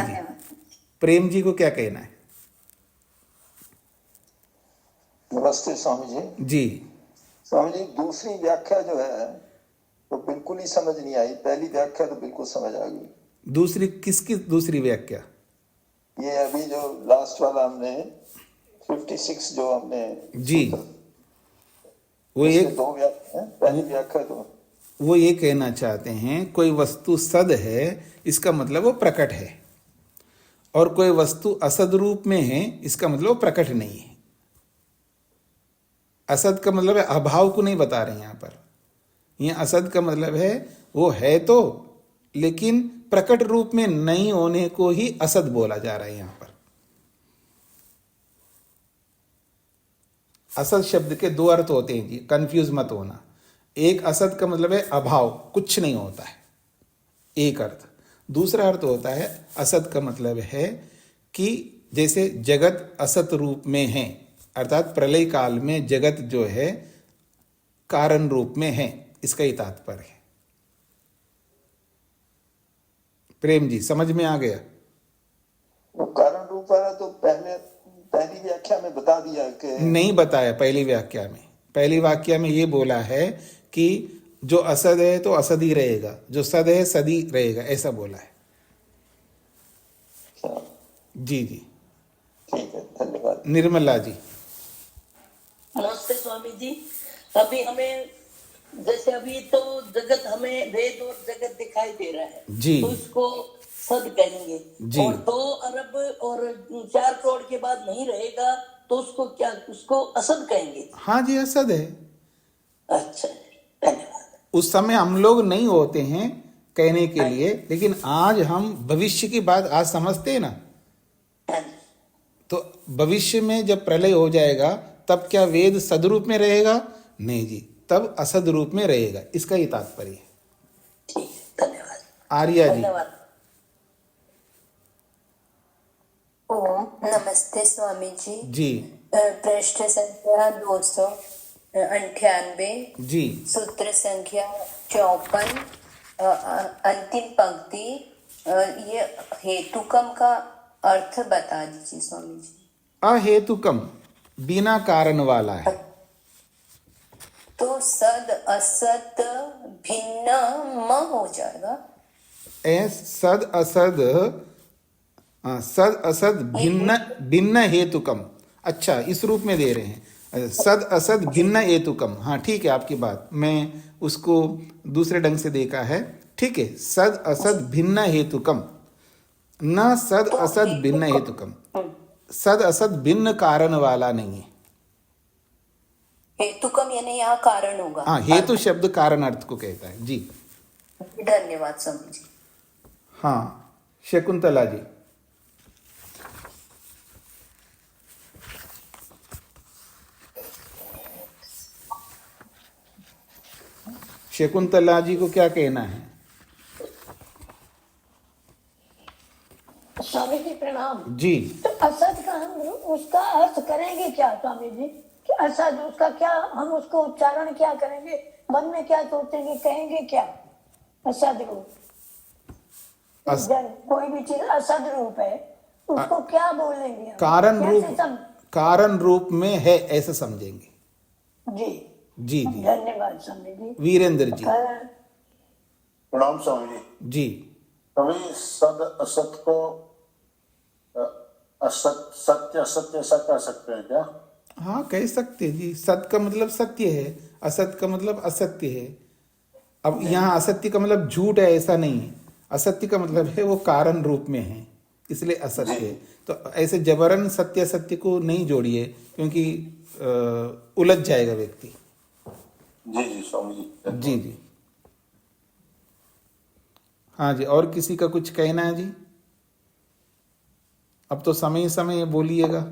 प्रेम जी को क्या कहना है? नमस्ते स्वामी जी। जी स्वामी जी, दूसरी व्याख्या जो है तो बिल्कुल ही समझ नहीं आई, पहली व्याख्या तो बिल्कुल समझ आ गई। दूसरी किसकी दूसरी व्याख्या? ये अभी जो लास्ट वाला हमने 56 जो हमने जी, वो एक 2 व्याख्या है, पहली व्याख्या तो वो ये कहना चाहते हैं कोई वस्तु सद है, इसका मतलब वो प्रकट है, और कोई वस्तु असद रूप में है, इसका मतलब वो प्रकट नहीं है। असद का मतलब है अभाव को नहीं बता रहे यहां पर। यह असद का मतलब है वो है तो, लेकिन प्रकट रूप में नहीं होने को ही असद बोला जा रहा है यहां पर। असद शब्द के 2 अर्थ होते हैं जी, कंफ्यूज मत होना। एक असद का मतलब है अभाव, कुछ नहीं होता है, एक अर्थ। दूसरा अर्थ होता है असद का मतलब है कि जैसे जगत असत रूप में है, अर्थात प्रलय काल में जगत जो है कारण रूप में है, इसका ही तात्पर्य है। प्रेम जी समझ में आ गया? वो कारण रूप वाला तो पहली व्याख्या में बता दिया कि नहीं बताया। पहली व्याख्या में, पहली वाक्य में ये बोला है कि जो असद है तो असद ही रहेगा, जो सद है सद ही रहेगा, ऐसा बोला है। जी जी, ठीक है, धन्यवाद। निर्मला जी। नमस्ते स्वामी जी। अभी हमें, जैसे अभी तो जगत हमें वेद और जगत दिखाई दे रहा है जी, तो इसको सद कहेंगे जी। और 2 अरब और 4 करोड़ के बाद नहीं रहेगा तो उसको क्या, उसको असद कहेंगे? हाँ जी, असद है। अच्छा, धन्यवाद। उस समय हम लोग नहीं होते हैं कहने के लिए, लेकिन आज हम भविष्य की बात आज समझते हैं ना। तो भविष्य में जब प्रलय हो जाएगा तब क्या वेद सदरूप में रहेगा? नहीं जी, तब असद रूप में रहेगा, इसका ही तात्पर्य है। ठीक है, धन्यवाद। आर्या जी। धन्यवाद। ओम नमस्ते स्वामी जी। जी पृष्ठ संख्या 298, जी, सूत्र संख्या 54, अंतिम पंक्ति। ये हेतुकम का अर्थ बता दीजिए स्वामी जी। अहेतुकम बिना कारण वाला है। तो सद असत भिन्न म हो जाएगा। सद असद, सद असद भिन्न भिन्न हेतुकम। अच्छा, इस रूप में दे रहे हैं, सद असद भिन्न हेतुकम। हाँ ठीक है, आपकी बात, मैं उसको दूसरे ढंग से देखा है। ठीक है, सद असद भिन्न हेतुकम, न सद असद भिन्न हेतुकम। सद असद भिन्न कारण वाला नहीं है। हेतुकम यानी यहाँ कारण होगा। हाँ, हेतु शब्द कारण अर्थ को कहता है जी। धन्यवाद स्वामी जी। हाँ, शकुंतला जी। शकुंतला जी को क्या कहना है? स्वामी जी प्रणाम जी। तो असद का हम उसका अर्थ करेंगे क्या स्वामी जी? कि असद उसका क्या, हम उसको उच्चारण क्या करेंगे, मन में क्या सोचेंगे, कहेंगे क्या? असद रूप, कोई भी चीज असद रूप है उसको क्या बोलेंगे हम? कारण कैसे रूप, कारण रूप में है ऐसा समझेंगे। जी जी जी, धन्यवाद स्वामी जी। वीरेंद्र जी। प्रणाम स्वामी जी। जी, कभी सद असत को असत सत्य असत्य ऐसा कह सकते हैं क्या? हाँ कह सकते हैं जी। सत का मतलब सत्य है, असत का मतलब असत्य है। अब यहाँ असत्य का मतलब झूठ है ऐसा नहीं है, असत्य का मतलब है वो कारण रूप में है, इसलिए असत्य है। तो ऐसे जबरन सत्य असत्य को नहीं जोड़िए, क्योंकि उलझ जाएगा व्यक्ति। जी जी स्वामी जी। जी जी, हाँ जी, और किसी का कुछ कहना है जी? अब तो समय समय बोलिएगा।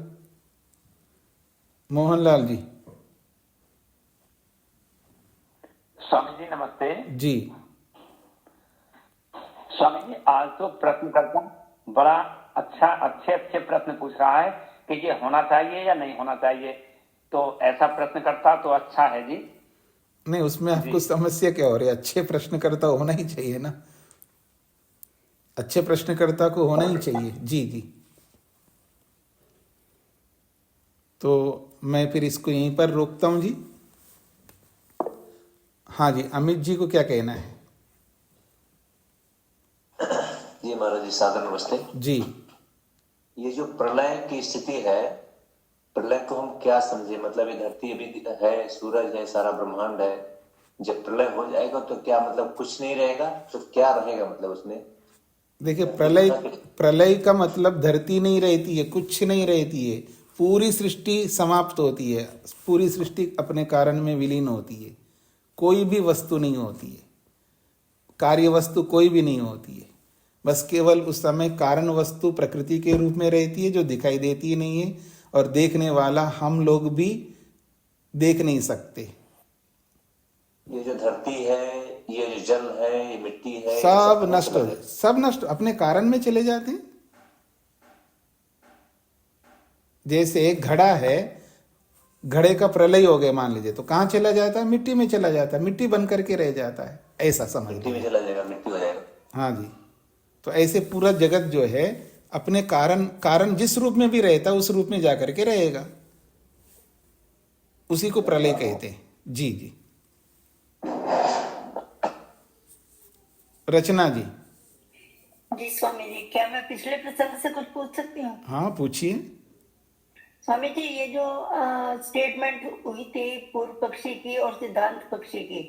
मोहनलाल जी। स्वामी जी नमस्ते। जी स्वामी जी, आज तो प्रश्नकर्ता बड़ा अच्छे प्रश्न पूछ रहा है कि ये होना चाहिए या नहीं होना चाहिए, तो ऐसा प्रश्नकर्ता तो अच्छा है जी। नहीं, उसमें आपको समस्या क्या हो रही है? अच्छे प्रश्नकर्ता होना ही चाहिए ना, अच्छे प्रश्नकर्ता को होना ही चाहिए। जी जी, तो मैं फिर इसको यहीं पर रोकता हूं जी। हाँ जी, अमित जी को क्या कहना है? जी महाराज जी, सादर नमस्ते जी। ये जो प्रलय की स्थिति है, प्रलय को हम क्या समझे? मतलब ये धरती अभी है, सूरज है, सारा ब्रह्मांड है, जब प्रलय हो जाएगा तो क्या मतलब कुछ नहीं रहेगा? तो क्या रहेगा मतलब उसमें? देखिए, प्रलय का मतलब धरती नहीं रहती है, कुछ नहीं रहती है, पूरी सृष्टि समाप्त होती है, पूरी सृष्टि अपने कारण में विलीन होती है, कोई भी वस्तु नहीं होती है, कार्य वस्तु कोई भी नहीं होती है, बस केवल उस समय कारण वस्तु प्रकृति के रूप में रहती है, जो दिखाई देती नहीं है, और देखने वाला हम लोग भी देख नहीं सकते। ये जो धरती है, ये जो जल है, ये मिट्टी है, सब नष्ट हो, सब नष्ट अपने कारण में चले जाते हैं। जैसे एक घड़ा है, घड़े का प्रलय हो गया मान लीजिए, तो कहाँ चला जाता है? मिट्टी में चला जाता है, मिट्टी बन करके रह जाता है, ऐसा समझ मिट्टी में लीजिए। चला जाएगा, मिट्टी हो जाएगा। हाँ जी, तो ऐसे पूरा जगत जो है अपने कारण जिस रूप में भी रहता है उस रूप में जाकर के रहेगा, उसी को प्रलय कहते हैं। जी जी, रचना जी। जी स्वामी जी, क्या मैं पिछले प्रसंग से कुछ पूछ सकती हूँ? हाँ पूछिए। स्वामी जी, ये जो स्टेटमेंट हुई थी पूर्व पक्षी की और सिद्धांत पक्षी की,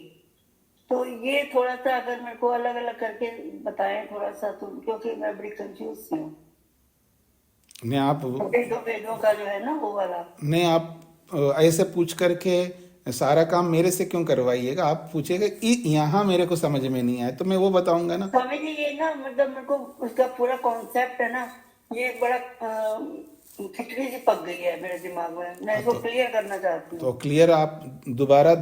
तो ये थोड़ा सा अगर मेरे को अलग अलग करके बताएं थोड़ा सा, तो क्योंकि मैं बड़ी कंफ्यूज हूँ। नहीं आप वेदों का जो है ना वो वाला। नहीं, आप ऐसे पूछ करके सारा काम मेरे से क्यों करवाइएगा? आप पूछेगा यहाँ मेरे को समझ में नहीं आया तो मैं वो बताऊंगा ना। स्वामी जी, ये ना मतलब मेरे को उसका पूरा कॉन्सेप्ट है ना, ये बड़ा खिचड़ी सी पक गई है मेरे दिमाग में, मैं इसको क्लियर करना चाहती हूँ। तो क्लियर आप दोबारा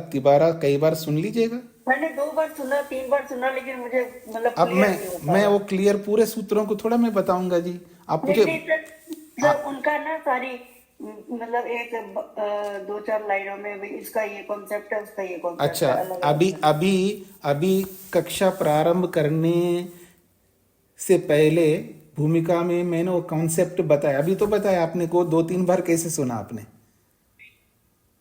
कई बार सुन लीजिएगा। मैंने 2 बार सुना, 3 बार सुना, लेकिन मुझे मतलब अब clear नहीं हो पाया। मैं वो क्लियर पूरे सूत्रों को थोड़ा मैं बताऊंगा जी, आप नहीं, मुझे। नहीं सर, उनका ना सारी मतलब एक 2-4 लाइनों में भी इसका ये कॉन्सेप्ट है, उसका ये कॉन्सेप्ट अच्छा, है, अलग-अलग। अभी कक्षा प्रारंभ करने से पहले भूमिका में मैंने वो कॉन्सेप्ट बताया, अभी तो बताया आपने को 2-3 बार। कैसे सुना आपने?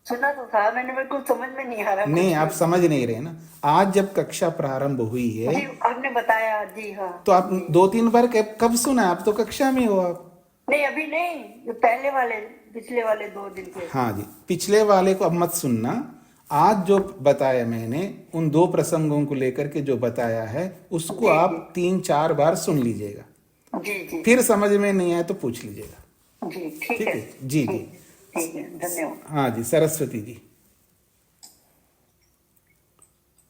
सुना तो था मैंने, मेरे को समझ में नहीं आ रहा। नहीं, आप समझ नहीं रहे ना। आज जब कक्षा प्रारंभ हुई है जी, आपने बताया जी। हाँ, तो आप 2-3 बार कब सुना? आप तो कक्षा में हो आप। नहीं अभी नहीं, जो पहले वाले पिछले वाले 2 दिन के। हाँ जी, पिछले वाले को अब मत सुनना। आज जो बताया मैंने उन 2 प्रसंगों को लेकर के जो बताया है उसको आप 3-4 बार सुन लीजिएगा। जी जी फिर समझ में नहीं आए तो पूछ लीजिएगा। जी, ठीक है जी जी, ठीक है, धन्यवाद। हाँ जी, सरस्वती जी।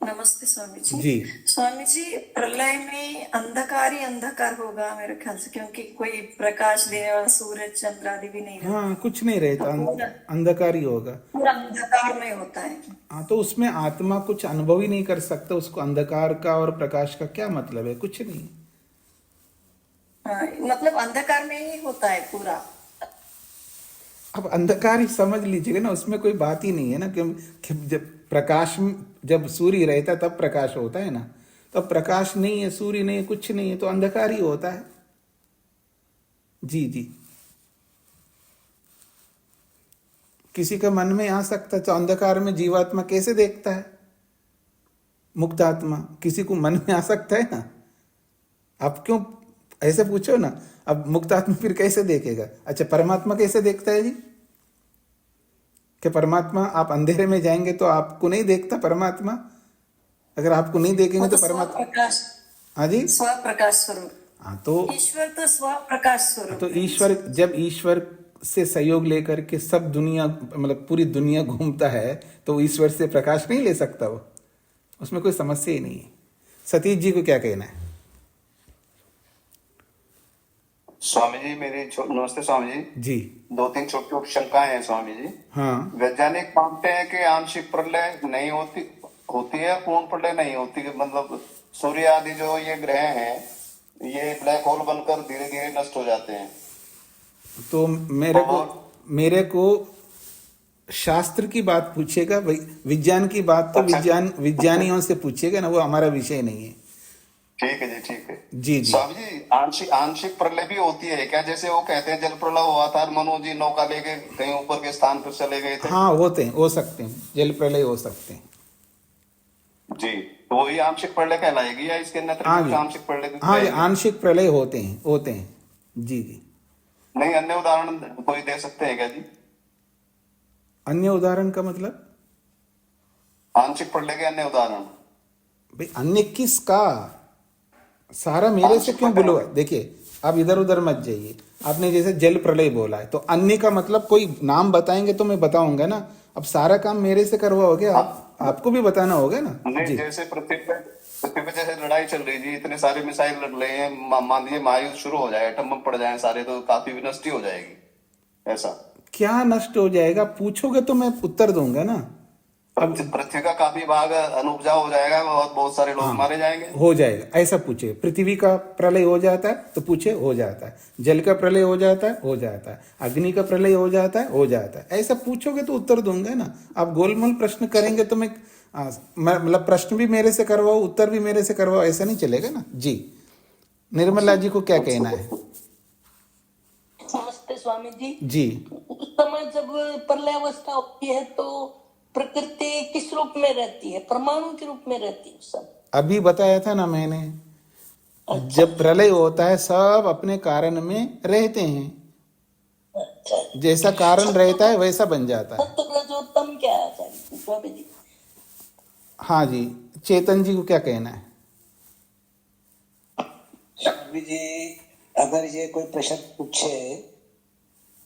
नमस्ते स्वामी जी। जी। स्वामी जी, प्रलय में अंधकार ही अंधकार होगा मेरे ख्याल से, क्योंकि कोई प्रकाश देने वाला सूरज चंद्र आदि भी नहीं रहता। हाँ, कुछ नहीं रहता, अंधकार ही होगा, पूरा अंधकार में होता है। हाँ, तो उसमें आत्मा कुछ अनुभव ही नहीं कर सकता, उसको अंधकार का और प्रकाश का क्या मतलब है? कुछ नहीं। हाँ, मतलब अंधकार में ही होता है पूरा। अब अंधकार ही समझ लीजिएगा ना, उसमें कोई बात ही नहीं है ना कि जब प्रकाश, जब सूर्य रहता है तब प्रकाश होता है ना, तब प्रकाश नहीं है, सूर्य नहीं है, कुछ नहीं है, तो अंधकार ही होता है। जी जी, किसी का मन में आ सकता है तो अंधकार में जीवात्मा कैसे देखता है? मुक्त आत्मा किसी को मन में आ सकता है ना? आप क्यों ऐसे पूछो ना। अब मुक्त आत्मा फिर कैसे देखेगा? अच्छा, परमात्मा कैसे देखता है जी? कि परमात्मा, आप अंधेरे में जाएंगे तो आपको नहीं देखता परमात्मा? अगर आपको नहीं देखेंगे तो परमात्मा। प्रकाश, हाँ जी, स्वप्रकाश स्वरूप। हाँ तो ईश्वर तो स्वप्रकाश स्वरूप तो है। ईश्वर, जब ईश्वर से सहयोग लेकर के सब दुनिया, मतलब पूरी दुनिया घूमता है, तो ईश्वर से प्रकाश नहीं ले सकता वो, उसमें कोई समस्या ही नहीं है। सतीश जी को क्या कहना है? स्वामी जी मेरी नमस्ते स्वामी जी। जी 2-3 छोटी शंकाएं हैं स्वामी जी। हाँ, वैज्ञानिक मानते हैं कि आंशिक प्रलय नहीं होती है, पूर्ण प्रलय नहीं होती, मतलब सूर्य आदि जो ये ग्रह हैं ये ब्लैक होल बनकर धीरे धीरे नष्ट हो जाते हैं। तो मेरे को शास्त्र की बात पूछेगा, विज्ञान की बात तो विज्ञानियों से पूछिएगा ना, वो हमारा विषय नहीं है। ठीक है जी, ठीक है जी जी। स्वामी जी आंशिक प्रलय भी होती है क्या? जैसे वो कहते हैं जल प्रलय हुआ था, मनोज जी नौका लेके कहीं ऊपर के स्थान पर चले गए थे। हाँ होते हैं, हो सकते हैं, जल प्रलय हो सकते हैं जी, तो वही आंशिक प्रलय कहलाएगी या इसके अंदर आंशिक प्रलय? हाँ, आंशिक प्रलय होते हैं जी जी। नहीं, अन्य उदाहरण कोई दे सकते हैं क्या जी? अन्य उदाहरण का मतलब? आंशिक प्रलय के अन्य उदाहरण? भाई अन्य किसका? सारा मेरे से क्यों बोलो? देखिए, आप इधर उधर मत जाइए। आपने जैसे जल प्रलय बोला है, तो अन्य का मतलब कोई नाम बताएंगे तो मैं बताऊंगा ना। अब सारा काम मेरे से करवाओगे, आपको भी बताना होगा ना। नहीं, जैसे पृथ्वी पे जैसे लड़ाई चल रही जी, इतने सारे मिसाइल लड़ रहे हैं, मान लीजिए महायुद्ध शुरू हो जाए, एटम बम पड़ जाए सारे, तो काफी विनष्ट हो जाएगी। ऐसा क्या नष्ट हो जाएगा? पूछोगे तो मैं उत्तर दूंगा ना। अब पृथ्वी का काफी भाग अनुपजाऊ हो जाएगा, बहुत सारे लोग मारे जाएंगे। हो जाएगा, ऐसा पूछे। पृथ्वी का प्रलय हो जाता है तो पूछे, हो जाता है। जल का प्रलय हो जाता है, हो जाता है। अग्नि का प्रलय हो जाता है, हो जाता है। ऐसा पूछोगे तो उत्तर दूंगा ना। आप गोलमोल प्रश्न करेंगे तो मैं मतलब प्रश्न भी मेरे से करवाओ, उत्तर भी मेरे से करवाओ, ऐसा नहीं चलेगा ना जी। निर्मला जी को क्या कहना है? नमस्ते स्वामी जी। जी, उस समय जब प्रलय अवस्था होती है तो प्रकृति किस रूप में रहती है? परमाणु के रूप में रहती है सब। अभी बताया था ना मैंने। जब प्रलय होता है सब अपने कारण में रहते हैं, जैसा कारण रहता है वैसा बन जाता है। सत्य क्या है स्वामी जी? हाँ जी, चेतन जी को क्या कहना है? स्वामी जी, अगर ये कोई प्रश्न पूछे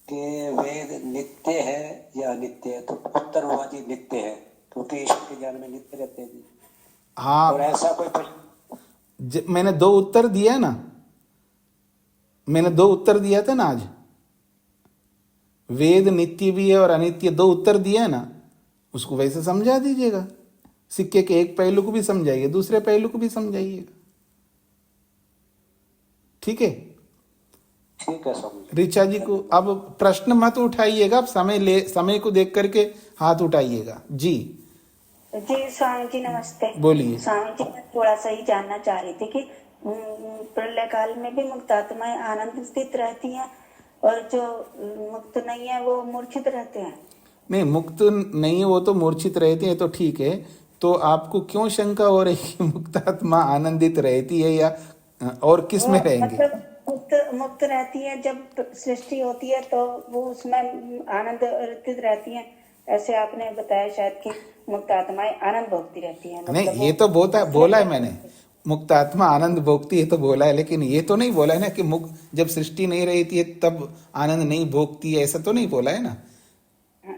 कि वेद नित्य है या अनित्य है, तो उत्तर हुआ जी नित्य है, क्योंकि ईश्वर के ज्ञान में नित्य रहते हैं जी। हाँ, और ऐसा कोई प्रश्न मैंने 2 उत्तर दिया ना, मैंने 2 उत्तर दिया था ना आज। वेद नित्य भी है और अनित्य, 2 उत्तर दिया ना, उसको वैसे समझा दीजिएगा। सिक्के के एक पहलू को भी समझाइए, दूसरे पहलू को भी समझाइएगा। ठीक है? ठीक है स्वामी। ऋचा जी को अब प्रश्न मत उठाइएगा, आप समय को देख करके हाथ उठाइएगा जी। जी स्वामी जी नमस्ते। बोलिए। स्वामी जी, मैं थोड़ा सा ही जानना चाह रही थी कि प्रलय काल में भी मुक्त आत्माएं आनंद स्थित रहती हैं और जो मुक्त नहीं है वो मूर्छित रहते हैं। नहीं, मुक्त नहीं है वो तो मूर्छित रहते हैं, तो ठीक है। तो आपको क्यों शंका हो रही है मुक्त आत्मा आनंदित रहती है या और किस में रहेंगे? मतलब मुक्त रहती है, जब सृष्टि होती है तो वो उसमें आनंद स्थित रहती हैं। ऐसे आपने बताया शायद कि मुक्त आत्माएं आनंद भोगती रहती हैं। नहीं, ये तो बोला है मैंने, मुक्त आत्मा आनंद भोगती है तो बोला है, लेकिन ये तो नहीं बोला है ना कि मुक्त जब सृष्टि नहीं रहती है तब आनंद नहीं भोगती है, ऐसा तो नहीं बोला है ना।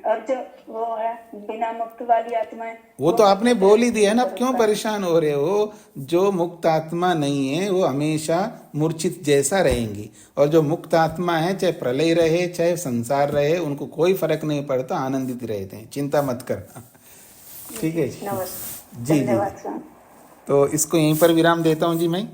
और जो वो है बिना मुक्त वाली आत्माएं, वो तो आपने बोल ही दिया है ना। अब क्यों परेशान हो रहे हो? जो मुक्त आत्मा नहीं है वो हमेशा मूर्छित जैसा रहेंगी, और जो मुक्त आत्मा है चाहे प्रलय रहे चाहे संसार रहे, उनको कोई फर्क नहीं पड़ता, आनंदित रहते हैं। चिंता मत करना, ठीक है जी। जी जी, तो इसको यहीं पर विराम देता हूँ जी मैं।